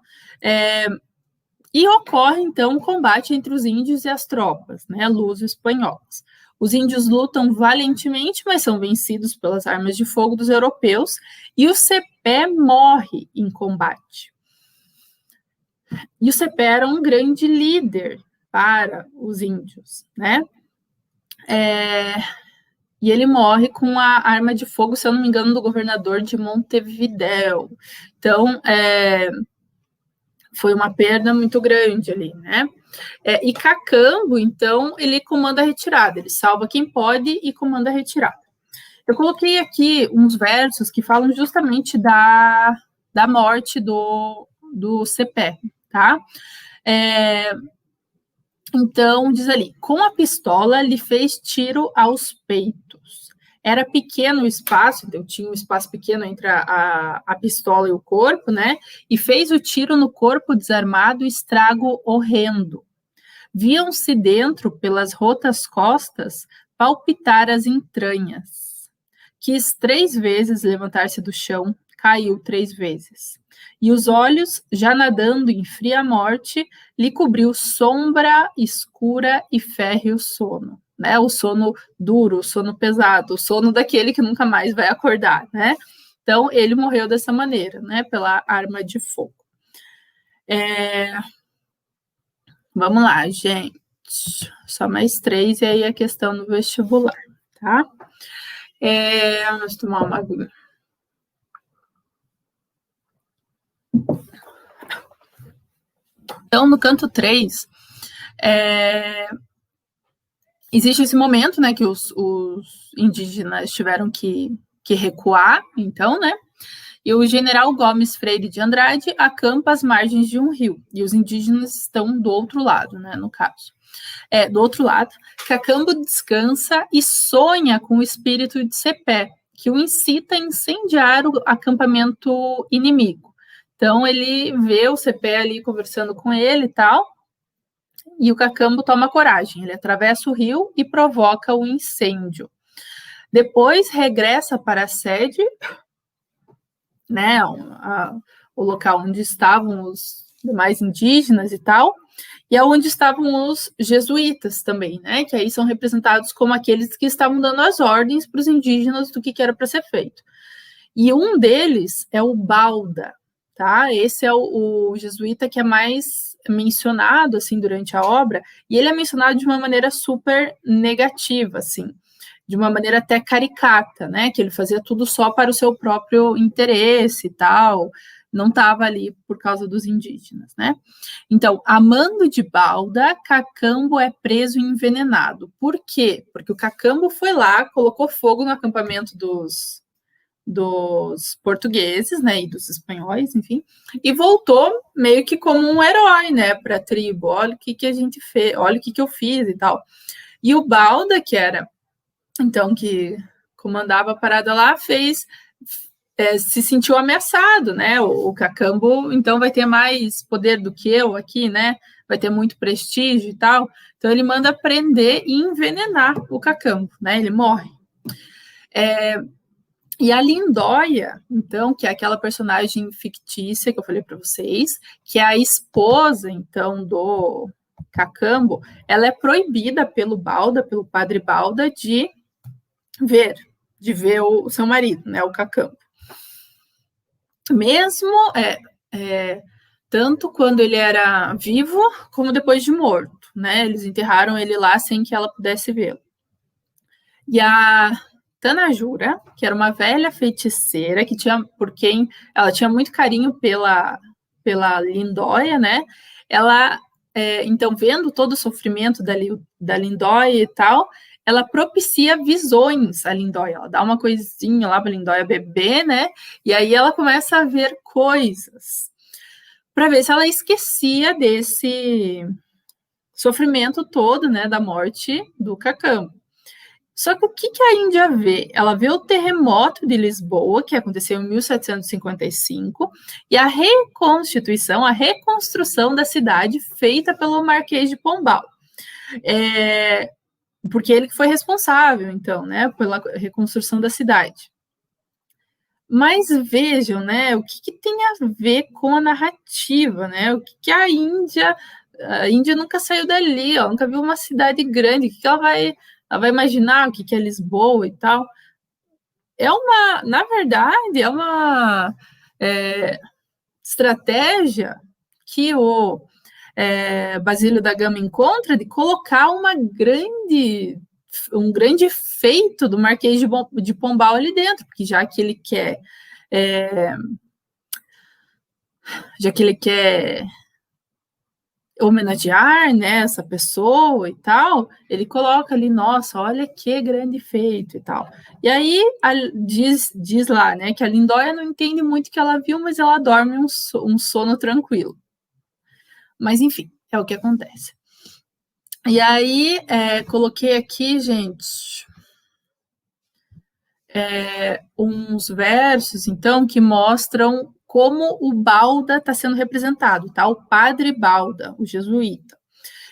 E ocorre, então, o combate entre os índios e as tropas, né, luso-espanholas. Os índios lutam valentemente, mas são vencidos pelas armas de fogo dos europeus, e o Cepé morre em combate. E o Cepé era um grande líder para os índios, né? E ele morre com a arma de fogo, se eu não me engano, do governador de Montevidéu. Então, foi uma perda muito grande ali, né? E Cacambo, então, ele comanda a retirada, ele salva quem pode e comanda a retirada. Eu coloquei aqui uns versos que falam justamente da morte do Cepé, tá? Então, diz ali, com a pistola lhe fez tiro aos peitos. Era pequeno o espaço, então tinha um espaço pequeno entre a pistola e o corpo, né? E fez o tiro no corpo desarmado, estrago horrendo. Viam-se dentro, pelas rotas costas, palpitar as entranhas. Quis 3 vezes levantar-se do chão, caiu 3 vezes. E os olhos, já nadando em fria morte, lhe cobriu sombra escura e férreo sono. Né? O sono duro, o sono pesado, o sono daquele que nunca mais vai acordar. Né? Então, ele morreu dessa maneira, né? Pela arma de fogo. Vamos lá, gente. Só mais 3 e aí a questão do vestibular, tá? Vamos tomar uma aguinha. Então, no canto 3, existe esse momento, né, que os indígenas tiveram que recuar, então, né? E o general Gomes Freire de Andrade acampa às margens de um rio, e os indígenas estão do outro lado, né, no caso. Do outro lado, Cacambo descansa e sonha com o espírito de Cepé, que o incita a incendiar o acampamento inimigo. Então, ele vê o Cepé ali conversando com ele e tal, e o Cacambo toma coragem, ele atravessa o rio e provoca o incêndio. Depois, regressa para a sede, né, o local onde estavam os demais indígenas e tal, e é onde estavam os jesuítas também, né, que aí são representados como aqueles que estavam dando as ordens para os indígenas do que era para ser feito. E um deles é o Balda, tá? Esse é o jesuíta que é mais mencionado, assim, durante a obra, e ele é mencionado de uma maneira super negativa, assim, de uma maneira até caricata, né, que ele fazia tudo só para o seu próprio interesse e tal, não estava ali por causa dos indígenas, né? Então, a mando de Balda, Cacambo é preso e envenenado. Por quê? Porque o Cacambo foi lá, colocou fogo no acampamento dos portugueses, né, e dos espanhóis, enfim, e voltou meio que como um herói, né, para a tribo. Olha o que a gente fez, olha o que eu fiz e tal. E o Balda, que era, então, que comandava a parada lá, se sentiu ameaçado, né? O Cacambo, então, vai ter mais poder do que eu aqui, né? Vai ter muito prestígio e tal. Então, ele manda prender e envenenar o Cacambo, né? Ele morre. E a Lindóia, então, que é aquela personagem fictícia que eu falei para vocês, que é a esposa, então, do Cacambo, ela é proibida pelo Balda, pelo padre Balda, de ver o seu marido, né, o Cacambo. Mesmo, tanto quando ele era vivo, como depois de morto, né, eles enterraram ele lá sem que ela pudesse vê-lo. E a Tanajura, que era uma velha feiticeira, que tinha, por quem ela tinha muito carinho pela Lindóia, né, ela, então, vendo todo o sofrimento da Lindóia e tal, ela propicia visões à Lindóia, ela dá uma coisinha lá para a Lindóia beber, né, e aí ela começa a ver coisas, para ver se ela esquecia desse sofrimento todo, né, da morte do Cacambo. Só que o que a Índia vê? Ela vê o terremoto de Lisboa, que aconteceu em 1755, e a reconstituição, a reconstrução da cidade feita pelo Marquês de Pombal. Porque ele que foi responsável, então, né, pela reconstrução da cidade. Mas vejam, né, o que tem a ver com a narrativa, né? O que a Índia nunca saiu dali, ela nunca viu uma cidade grande, o que ela vai imaginar, o que é Lisboa e tal. Na verdade, é uma estratégia que o Basílio da Gama encontra de colocar um grande feito do Marquês de Pombal ali dentro, porque já que ele quer homenagear, né, essa pessoa e tal, ele coloca ali, nossa, olha que grande feito e tal. E aí diz lá, né, que a Lindóia não entende muito o que ela viu, mas ela dorme um sono tranquilo. Mas enfim, é o que acontece. E aí, coloquei aqui, gente, uns versos, então, que mostram como o Balda está sendo representado, tá? O padre Balda, o jesuíta.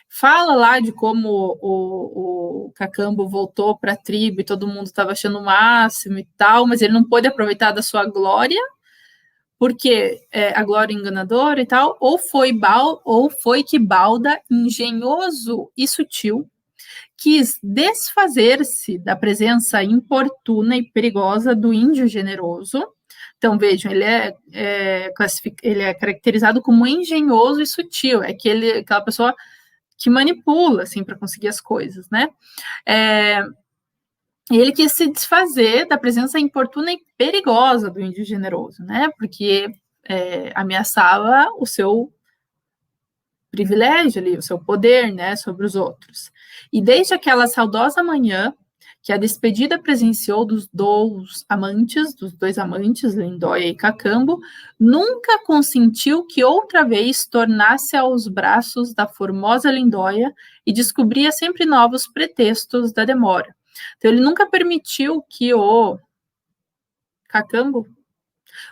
Fala lá de como o Cacambo voltou para a tribo e todo mundo estava achando o máximo e tal, mas ele não pôde aproveitar da sua glória, porque a glória enganadora e tal, ou foi que Balda, engenhoso e sutil, quis desfazer-se da presença importuna e perigosa do índio generoso. Então, vejam, ele é caracterizado como engenhoso e sutil, é aquela pessoa que manipula, assim, para conseguir as coisas, né? Ele quis se desfazer da presença importuna e perigosa do índio generoso, né? Porque ameaçava o seu privilégio ali, o seu poder, né, sobre os outros. E desde aquela saudosa manhã que a despedida presenciou dos dois amantes, Lindóia e Cacambo, nunca consentiu que outra vez tornasse aos braços da formosa Lindóia e descobria sempre novos pretextos da demora. Então, ele nunca permitiu que o Cacambo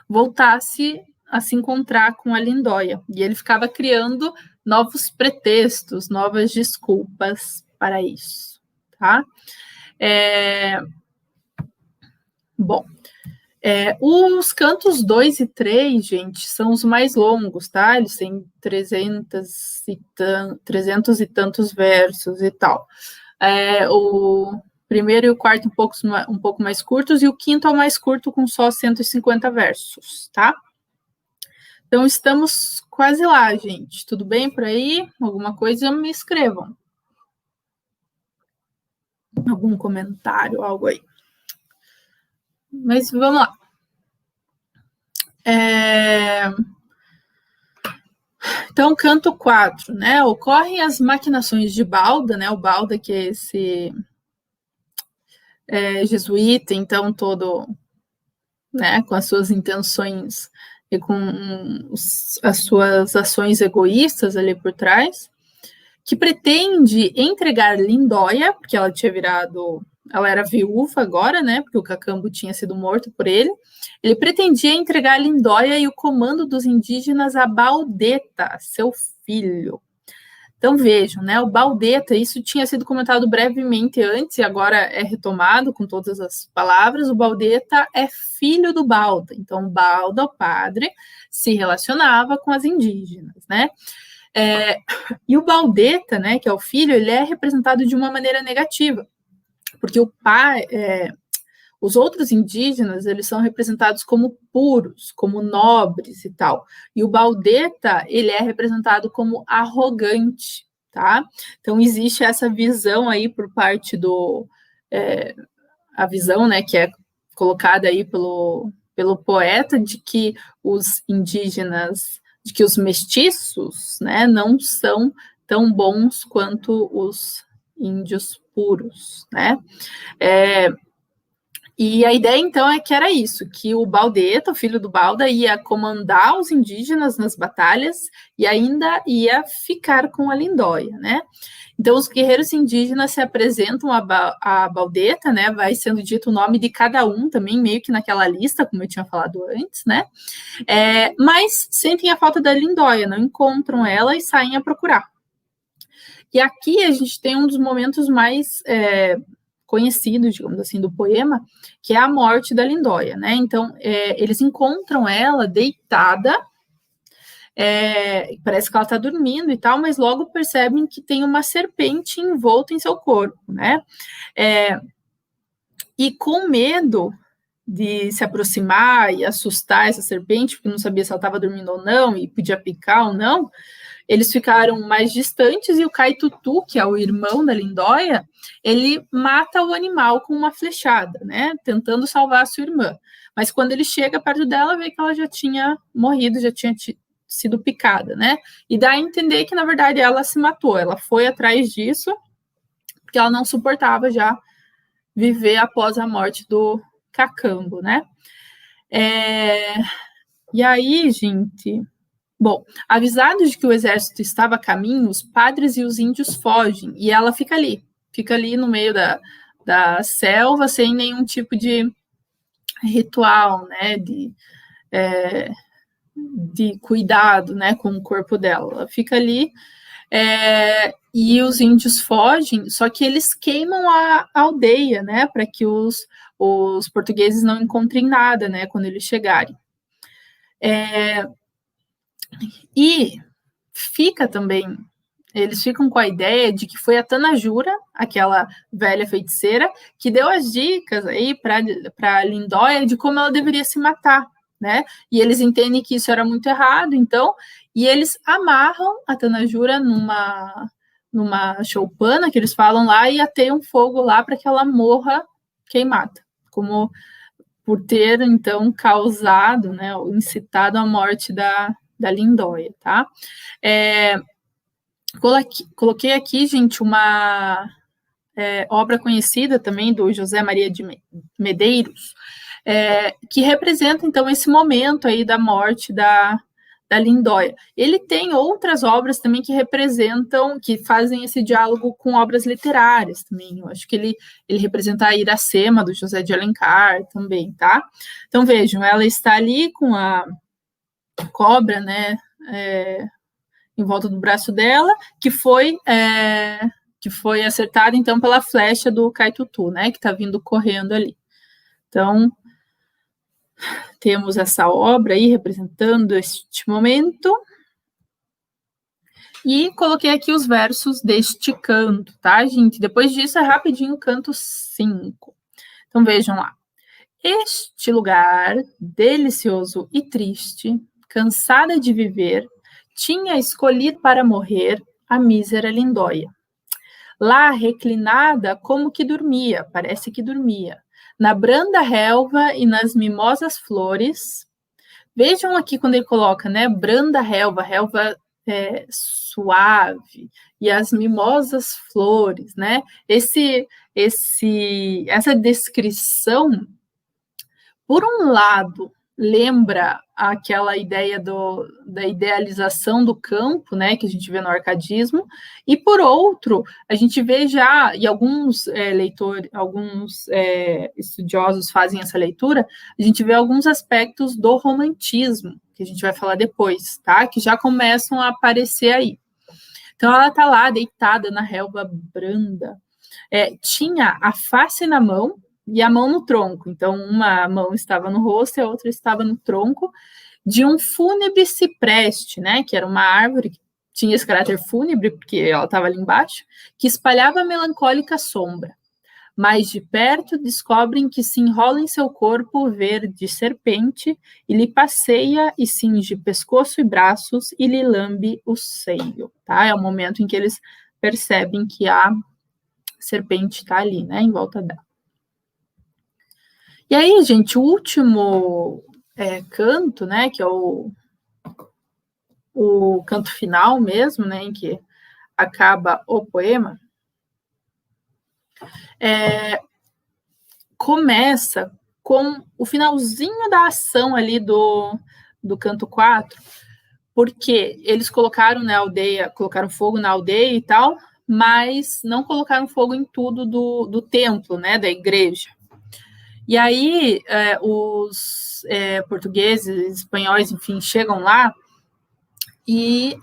voltasse a se encontrar com a Lindóia. E ele ficava criando novos pretextos, novas desculpas para isso, tá? Bom, os cantos 2 e 3, gente, são os mais longos, tá? Eles têm 300 e tantos versos e tal. O primeiro e o quarto um pouco mais curtos, e o quinto é o mais curto, com só 150 versos, tá? Então, estamos quase lá, gente. Tudo bem por aí? Alguma coisa, me escrevam. Algum comentário, algo aí. Mas vamos lá. Então, canto 4, né? Ocorrem as maquinações de Balda, né? O Balda, que é esse jesuíta, então, todo, né, com as suas intenções e com as suas ações egoístas ali por trás, que pretende entregar Lindóia, porque ela era viúva agora, né, porque o Cacambo tinha sido morto por ele. Ele pretendia entregar Lindóia e o comando dos indígenas a Baldeta, seu filho. Então, vejam, né, o Baldeta, isso tinha sido comentado brevemente antes e agora é retomado com todas as palavras. O Baldeta é filho do Balda. Então, o Balda, o padre, se relacionava com as indígenas, né? E o Baldeta, né, que é o filho, ele é representado de uma maneira negativa, porque o pai, os outros indígenas, eles são representados como puros, como nobres e tal. E o Baldeta, ele é representado como arrogante, tá? Então, existe essa visão aí por parte a visão, né, que é colocada aí pelo poeta, de que os indígenas, de que os mestiços, né, não são tão bons quanto os índios puros, né? E a ideia, então, é que era isso, que o Baldeta, o filho do Balda, ia comandar os indígenas nas batalhas e ainda ia ficar com a Lindóia, né? Então, os guerreiros indígenas se apresentam a Baldeta, né? Vai sendo dito o nome de cada um também, meio que naquela lista, como eu tinha falado antes, né? Mas sentem a falta da Lindóia, não encontram ela e saem a procurar. E aqui a gente tem um dos momentos mais conhecidos, digamos assim, do poema, que é a morte da Lindóia, né? Então, eles encontram ela deitada, parece que ela está dormindo e tal, mas logo percebem que tem uma serpente envolta em seu corpo, né? E com medo de se aproximar e assustar essa serpente, porque não sabia se ela estava dormindo ou não, e podia picar ou não, eles ficaram mais distantes e o Caitutu, que é o irmão da Lindóia, ele mata o animal com uma flechada, né, tentando salvar a sua irmã. Mas quando ele chega perto dela, vê que ela já tinha morrido, já tinha sido picada, né? E dá a entender que, na verdade, ela se matou. Ela foi atrás disso, porque ela não suportava já viver após a morte do Cacambo, né? E aí, gente... Bom, avisados de que o exército estava a caminho, os padres e os índios fogem, e ela fica ali no meio da selva, sem nenhum tipo de ritual, né, de cuidado, né, com o corpo dela. Ela fica ali, e os índios fogem, só que eles queimam a aldeia, né, para que os portugueses não encontrem nada, né, quando eles chegarem. E fica também, eles ficam com a ideia de que foi a Tanajura, aquela velha feiticeira, que deu as dicas aí para Lindóia de como ela deveria se matar, né? E eles entendem que isso era muito errado, então, e eles amarram a Tanajura numa choupana que eles falam lá e ateiam fogo lá para que ela morra queimada, como por ter então causado, né, ou incitado a morte da Lindóia, tá? Coloquei aqui, gente, uma obra conhecida também do José Maria de Medeiros, que representa, então, esse momento aí da morte da Lindóia. Ele tem outras obras também que representam, que fazem esse diálogo com obras literárias também. Eu acho que ele representa a Iracema, do José de Alencar também, tá? Então, vejam, ela está ali com a cobra, né, em volta do braço dela, que foi acertada, então, pela flecha do Caitutu, né, que está vindo correndo ali. Então, temos essa obra aí representando este momento. E coloquei aqui os versos deste canto, tá, gente? Depois disso é rapidinho o canto 5. Então, vejam lá. Este lugar delicioso e triste, cansada de viver, tinha escolhido para morrer a mísera Lindóia. Lá, reclinada, como que dormia, parece que dormia, na branda relva e nas mimosas flores. Vejam aqui quando ele coloca, né, branda relva suave, e as mimosas flores, né? Essa descrição, por um lado, lembra aquela ideia da idealização do campo, né, que a gente vê no arcadismo, e por outro, a gente vê já, e alguns leitores, alguns estudiosos fazem essa leitura, a gente vê alguns aspectos do romantismo, que a gente vai falar depois, tá, que já começam a aparecer aí. Então, ela está lá, deitada na relva branda, tinha a face na mão, e a mão no tronco. Então, uma mão estava no rosto e a outra estava no tronco de um fúnebre cipreste, né? Que era uma árvore que tinha esse caráter fúnebre, porque ela estava ali embaixo, que espalhava a melancólica sombra. Mais de perto, descobrem que se enrola em seu corpo verde serpente e lhe passeia e cinge pescoço e braços e lhe lambe o seio, tá? É o momento em que eles percebem que a serpente está ali, né? Em volta dela. E aí, gente, o último canto, né, que é o canto final mesmo, né, em que acaba o poema, começa com o finalzinho da ação ali do canto 4, porque eles colocaram na aldeia, colocaram fogo na aldeia e tal, mas não colocaram fogo em tudo do templo, né, da igreja. E aí os portugueses, espanhóis, enfim, chegam lá e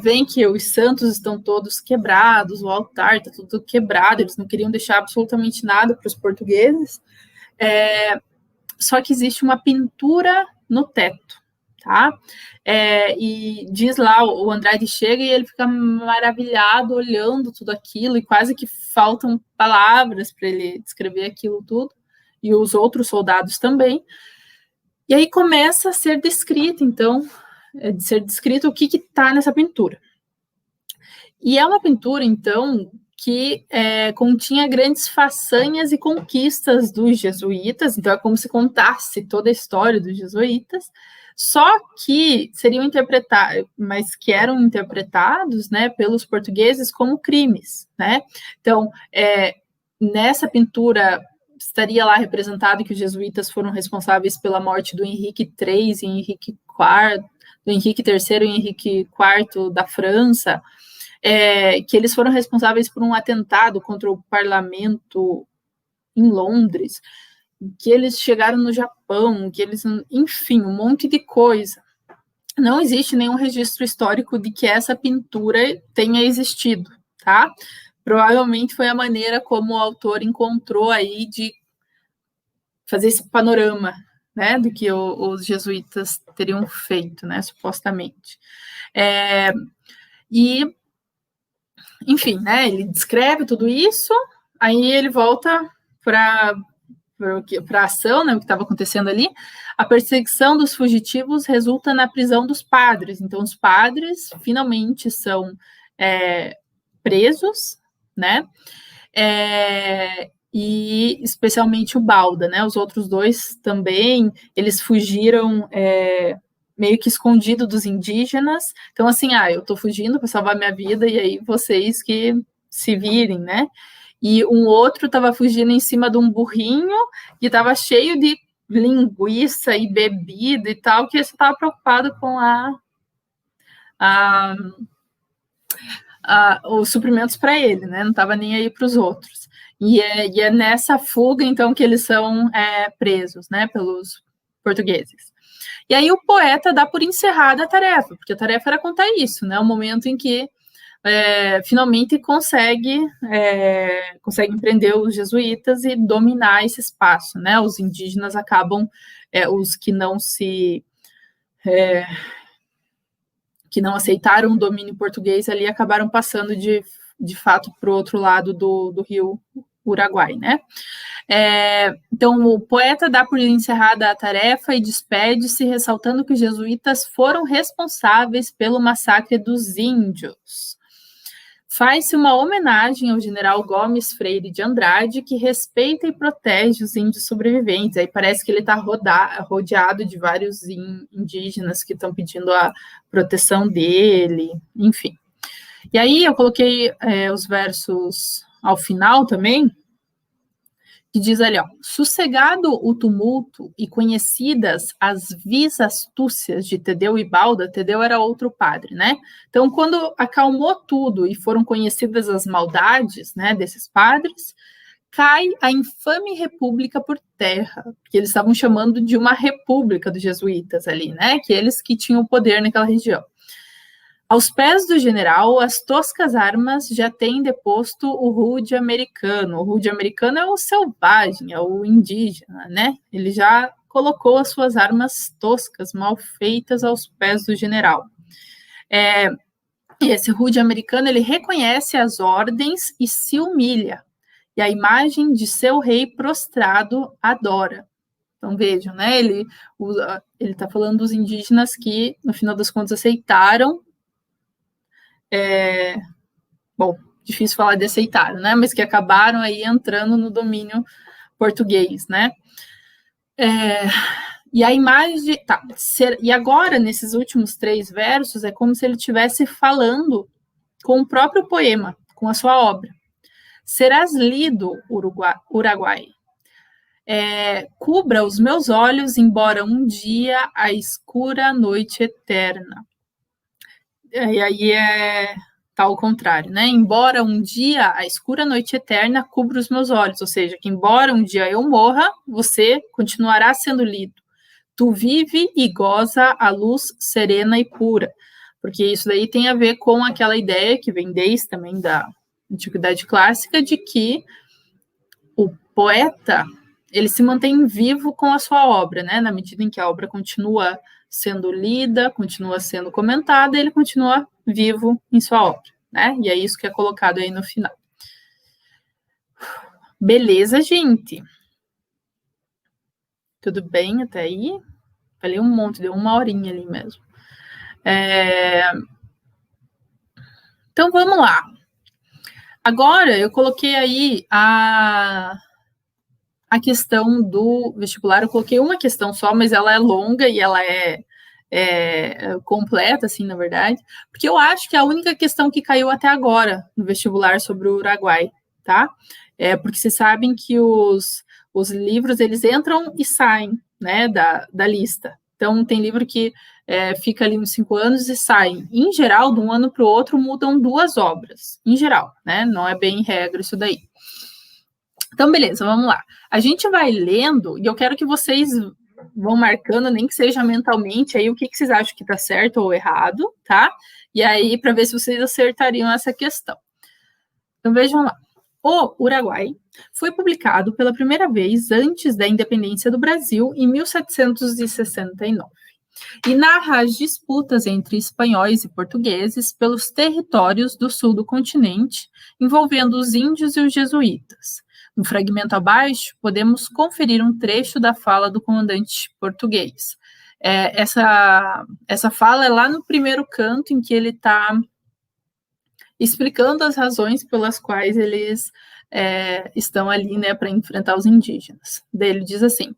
veem que os santos estão todos quebrados, o altar está tudo quebrado, eles não queriam deixar absolutamente nada para os portugueses, só que existe uma pintura no teto, tá? E diz lá, o Andrade chega e ele fica maravilhado olhando tudo aquilo e quase que faltam palavras para ele descrever aquilo tudo, e os outros soldados também. E aí começa a ser descrito, então, o que está nessa pintura. E é uma pintura, então, que continha grandes façanhas e conquistas dos jesuítas, então é como se contasse toda a história dos jesuítas, só que seriam interpretados, mas que eram interpretados, né, pelos portugueses como crimes, né? Então, nessa pintura estaria lá representado que os jesuítas foram responsáveis pela morte do Henrique III e Henrique IV, do Henrique III e Henrique IV da França, que eles foram responsáveis por um atentado contra o parlamento em Londres, que eles chegaram no Japão, que eles, enfim, um monte de coisa. Não existe nenhum registro histórico de que essa pintura tenha existido, tá? Provavelmente foi a maneira como o autor encontrou aí de fazer esse panorama, né, do que os jesuítas teriam feito, né, supostamente. Enfim, né, ele descreve tudo isso, aí ele volta para a ação, né, o que estava acontecendo ali. A perseguição dos fugitivos resulta na prisão dos padres. Então, os padres finalmente são presos, né, e especialmente o Balda, né, os outros dois também, eles fugiram meio que escondido dos indígenas. Então, assim, eu estou fugindo para salvar minha vida, e aí vocês que se virem, né? E um outro estava fugindo em cima de um burrinho e estava cheio de linguiça e bebida e tal, que ele estava preocupado com os suprimentos para ele, né? Não estava nem aí para os outros. E é nessa fuga, então, que eles são presos, né, pelos portugueses. E aí o poeta dá por encerrada a tarefa, porque a tarefa era contar isso, né? O momento em que finalmente consegue prender os jesuítas e dominar esse espaço, né? Os indígenas acabam, os que não aceitaram o domínio português ali, acabaram passando de fato para o outro lado do rio Uruguai, né? Então, o poeta dá por encerrada a tarefa e despede-se, ressaltando que os jesuítas foram responsáveis pelo massacre dos índios. Faz-se uma homenagem ao general Gomes Freire de Andrade, que respeita e protege os índios sobreviventes. Aí parece que ele está rodeado de vários indígenas que estão pedindo a proteção dele, enfim. E aí eu coloquei os versos ao final também, que diz ali, sossegado o tumulto e conhecidas as vis astúcias de Tedeu e Balda. Tedeu era outro padre, né? Então, quando acalmou tudo e foram conhecidas as maldades, né, desses padres, cai a infame república por terra, porque eles estavam chamando de uma república dos jesuítas ali, né? Que eles que tinham o poder naquela região. Aos pés do general, as toscas armas já têm deposto o rude americano. O rude americano é o selvagem, é o indígena, né? Ele já colocou as suas armas toscas, mal feitas, aos pés do general. E esse rude americano, ele reconhece as ordens e se humilha. E a imagem de seu rei prostrado adora. Então, vejam, né? Ele está falando dos indígenas que, no final das contas, aceitaram. Bom, difícil falar de aceitaram, né? Mas que acabaram aí entrando no domínio português, né? E a imagem e agora, nesses últimos 3 versos, é como se ele estivesse falando com o próprio poema, com a sua obra. Serás lido, Uruguai. cubra os meus olhos, embora um dia a escura noite eterna. E aí tá ao contrário, né? Embora um dia a escura noite eterna cubra os meus olhos, ou seja, que embora um dia eu morra, você continuará sendo lido. Tu vive e goza a luz serena e pura, porque isso daí tem a ver com aquela ideia que vem desde também da Antiguidade Clássica de que o poeta ele se mantém vivo com a sua obra, né? Na medida em que a obra continua sendo lida, continua sendo comentada, ele continua vivo em sua obra, né? E é isso que é colocado aí no final. Beleza, gente? Tudo bem até aí? Falei um monte, deu uma horinha ali mesmo. Então, vamos lá. Agora, eu coloquei aí a questão do vestibular. Eu coloquei uma questão só, mas ela é longa e ela é completa, assim, na verdade, porque eu acho que é a única questão que caiu até agora no vestibular sobre o Uruguai, tá? Porque vocês sabem que os livros, eles entram e saem, né, da lista. Então, tem livro que fica ali uns 5 anos e sai. Em geral, de um ano para o outro, mudam 2 obras. Em geral, né? Não é bem regra isso daí. Então, beleza, vamos lá. A gente vai lendo e eu quero que vocês vão marcando, nem que seja mentalmente, aí o que vocês acham que está certo ou errado, tá? E aí, para ver se vocês acertariam essa questão. Então, vejam lá. O Uruguai foi publicado pela primeira vez antes da independência do Brasil, em 1769, e narra as disputas entre espanhóis e portugueses pelos territórios do sul do continente, envolvendo os índios e os jesuítas. No fragmento abaixo, podemos conferir um trecho da fala do comandante português. Essa fala é lá no primeiro canto, em que ele está explicando as razões pelas quais eles estão ali, né, para enfrentar os indígenas. Daí ele diz assim: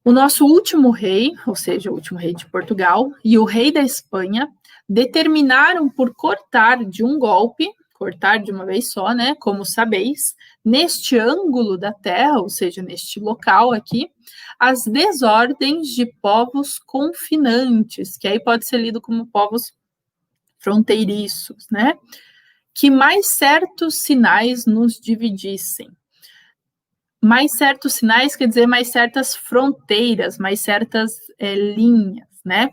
o nosso último rei, ou seja, o último rei de Portugal, e o rei da Espanha determinaram por cortar de um golpe, cortar de uma vez só, né, como sabeis, neste ângulo da terra, ou seja, neste local aqui, as desordens de povos confinantes, que aí pode ser lido como povos fronteiriços, né, que mais certos sinais nos dividissem. Mais certos sinais quer dizer mais certas fronteiras, mais certas linhas, né?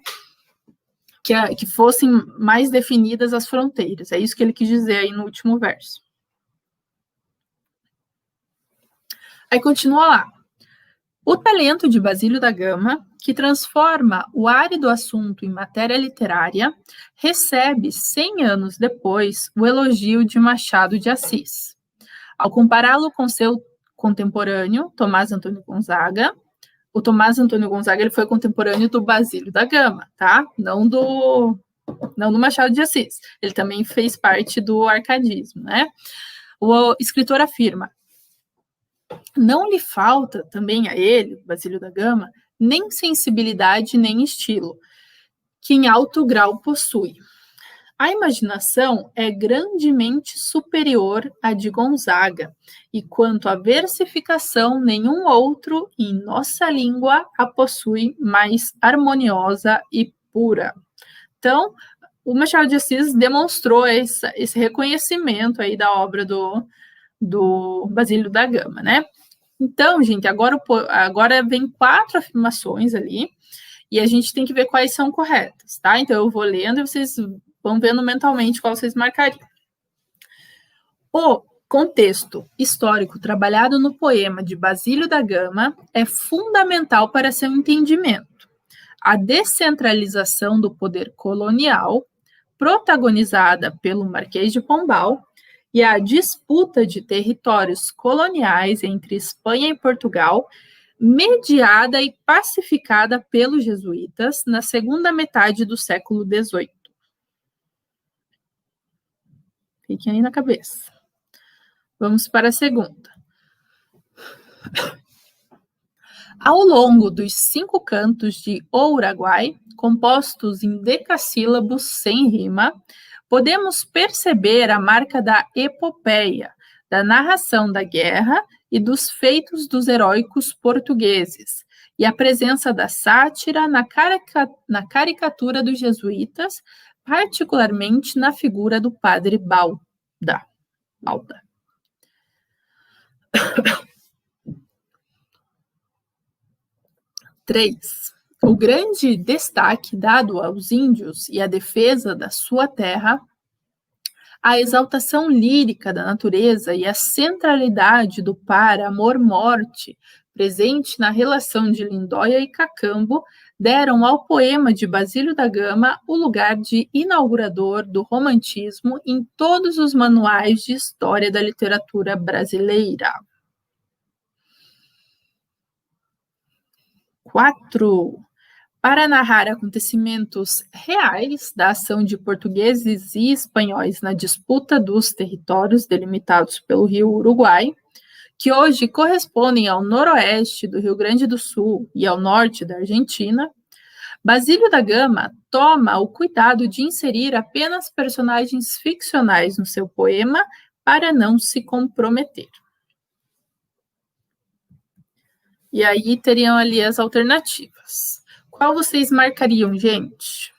Que fossem mais definidas as fronteiras. É isso que ele quis dizer aí no último verso. Aí continua lá. O talento de Basílio da Gama, que transforma o árido assunto em matéria literária, recebe, 100 anos depois, o elogio de Machado de Assis. Ao compará-lo com seu contemporâneo, Tomás Antônio Gonzaga, o Tomás Antônio Gonzaga ele foi contemporâneo do Basílio da Gama, tá? Não do Machado de Assis. Ele também fez parte do arcadismo, né? O escritor afirma: não lhe falta também a ele, Basílio da Gama, nem sensibilidade nem estilo, que em alto grau possui. A imaginação é grandemente superior à de Gonzaga, e quanto à versificação, nenhum outro em nossa língua a possui mais harmoniosa e pura. Então, o Machado de Assis demonstrou esse reconhecimento aí da obra do Basílio da Gama, né? Então, gente, agora vem 4 afirmações ali, e a gente tem que ver quais são corretas, tá? Então, eu vou lendo e vocês vão vendo mentalmente qual vocês marcariam. O contexto histórico trabalhado no poema de Basílio da Gama é fundamental para seu entendimento. A descentralização do poder colonial, protagonizada pelo Marquês de Pombal, e a disputa de territórios coloniais entre Espanha e Portugal, mediada e pacificada pelos jesuítas na segunda metade do século XVIII. Fiquem aí na cabeça. Vamos para a segunda. Ao longo dos 5 cantos de O Uruguai, compostos em decassílabos sem rima, podemos perceber a marca da epopeia, da narração da guerra e dos feitos dos heróicos portugueses, e a presença da sátira na caricatura dos jesuítas, particularmente na figura do padre Balda. 3. O grande destaque dado aos índios e a defesa da sua terra, a exaltação lírica da natureza e a centralidade do par amor-morte presente na relação de Lindóia e Cacambo deram ao poema de Basílio da Gama o lugar de inaugurador do romantismo em todos os manuais de história da literatura brasileira. 4. Para narrar acontecimentos reais da ação de portugueses e espanhóis na disputa dos territórios delimitados pelo rio Uruguai, que hoje correspondem ao noroeste do Rio Grande do Sul e ao norte da Argentina, Basílio da Gama toma o cuidado de inserir apenas personagens ficcionais no seu poema para não se comprometer. E aí teriam ali as alternativas. Qual vocês marcariam, gente?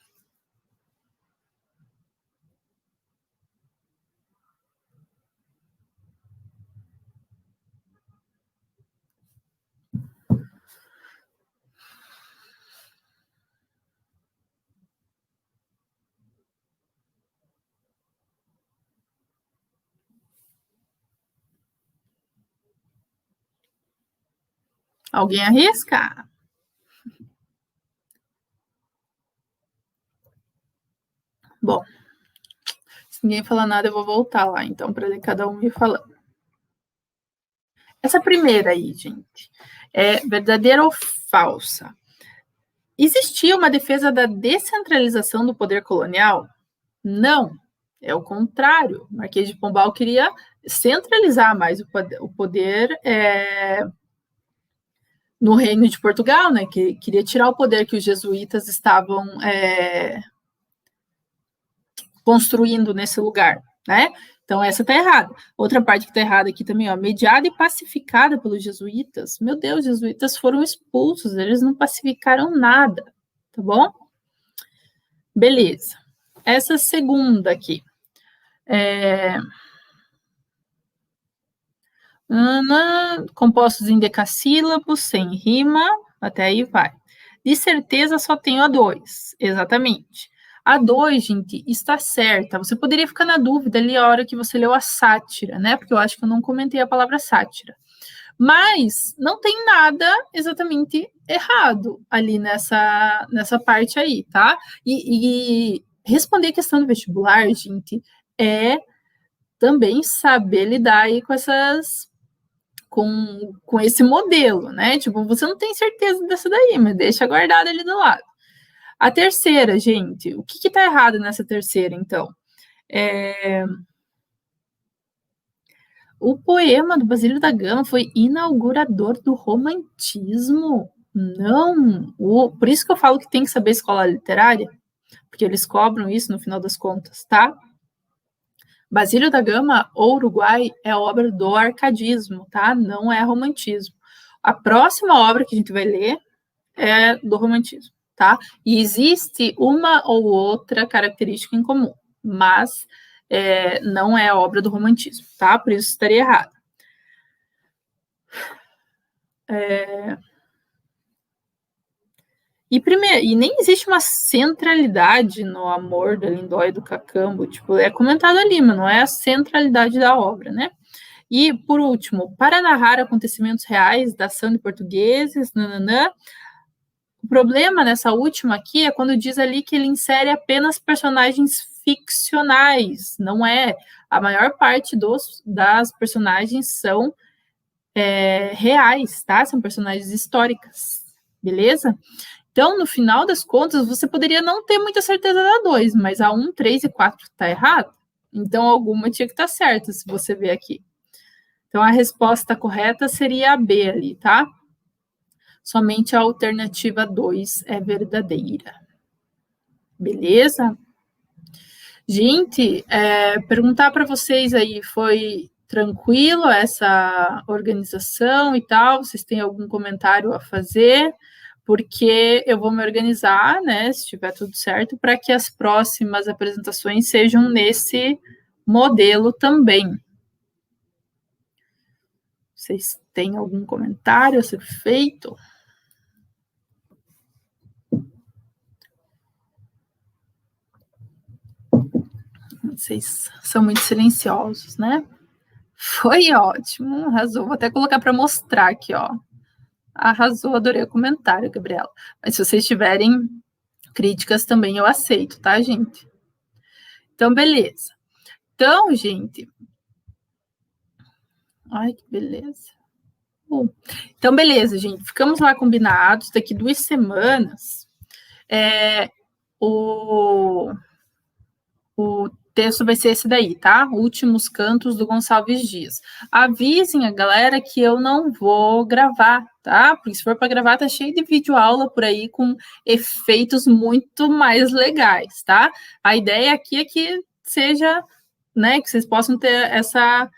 Alguém arrisca? Bom, se ninguém falar nada, eu vou voltar lá, então, para cada um ir falando. Essa primeira aí, gente, é verdadeira ou falsa? Existia uma defesa da descentralização do poder colonial? Não, é o contrário. O Marquês de Pombal queria centralizar mais o poder no Reino de Portugal, né? Que queria tirar o poder que os jesuítas estavam construindo nesse lugar, né? Então, essa está errada. Outra parte que está errada aqui também, ó, mediada e pacificada pelos jesuítas. Meu Deus, os jesuítas foram expulsos, eles não pacificaram nada, tá bom? Beleza. Essa segunda aqui. Compostos em decassílabos, sem rima, até aí vai. De certeza só tenho a 2, exatamente. A 2, gente, está certa. Você poderia ficar na dúvida ali a hora que você leu a sátira, né? Porque eu acho que eu não comentei a palavra sátira. Mas não tem nada exatamente errado ali nessa parte aí, tá? E responder a questão do vestibular, gente, é também saber lidar aí com com esse modelo, né? Tipo, você não tem certeza dessa daí, mas deixa guardada ali do lado. A terceira, gente, o que está errado nessa terceira, então? O poema do Basílio da Gama foi inaugurador do romantismo? Não! Por isso que eu falo que tem que saber escola literária, porque eles cobram isso no final das contas, tá? Basílio da Gama, ou Uruguai, é obra do arcadismo, tá? Não é romantismo. A próxima obra que a gente vai ler é do romantismo, tá? E existe uma ou outra característica em comum, mas não é obra do romantismo, tá? Por isso estaria errado. E nem existe uma centralidade no amor da Lindóia e do Cacambo, tipo, é comentado ali, mas não é a centralidade da obra, né? E, por último, para narrar acontecimentos reais da ação de portugueses, nananã, o problema nessa última aqui é quando diz ali que ele insere apenas personagens ficcionais, não é? A maior parte das personagens são reais, tá? São personagens históricas, beleza? Então, no final das contas, você poderia não ter muita certeza da 2, mas a 1, 3 e 4 está errado. Então, alguma tinha que estar certa, se você ver aqui. Então, a resposta correta seria a B ali, tá? Somente a alternativa 2 é verdadeira. Beleza? Gente, perguntar para vocês aí, foi tranquilo essa organização e tal? Vocês têm algum comentário a fazer? Porque eu vou me organizar, né, se estiver tudo certo, para que as próximas apresentações sejam nesse modelo também. Vocês têm algum comentário a ser feito? Vocês são muito silenciosos, né? Foi ótimo, arrasou. Vou até colocar para mostrar aqui, ó. Arrasou, adorei o comentário, Gabriela. Mas se vocês tiverem críticas também eu aceito, tá, gente? Então, beleza. Então, gente... Ai, que beleza. Bom, então, beleza, gente. Ficamos lá combinados. Daqui 2 semanas, o texto vai ser esse daí, tá? Últimos Cantos do Gonçalves Dias. Avisem a galera que eu não vou gravar, tá? Porque se for para gravar, tá cheio de videoaula por aí com efeitos muito mais legais, tá? A ideia aqui é que seja, né, que vocês possam ter essa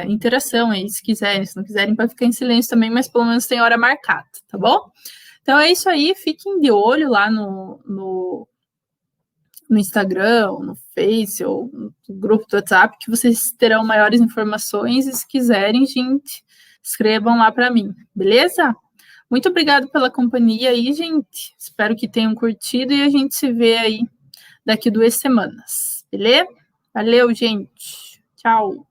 interação aí, se quiserem. Se não quiserem, pode ficar em silêncio também, mas pelo menos tem hora marcada, tá bom? Então é isso aí, fiquem de olho lá no Instagram, ou no Face, ou no grupo do WhatsApp, que vocês terão maiores informações, e se quiserem, gente, escrevam lá para mim, beleza? Muito obrigada pela companhia aí, gente. Espero que tenham curtido e a gente se vê aí daqui 2 semanas, beleza? Valeu, gente. Tchau.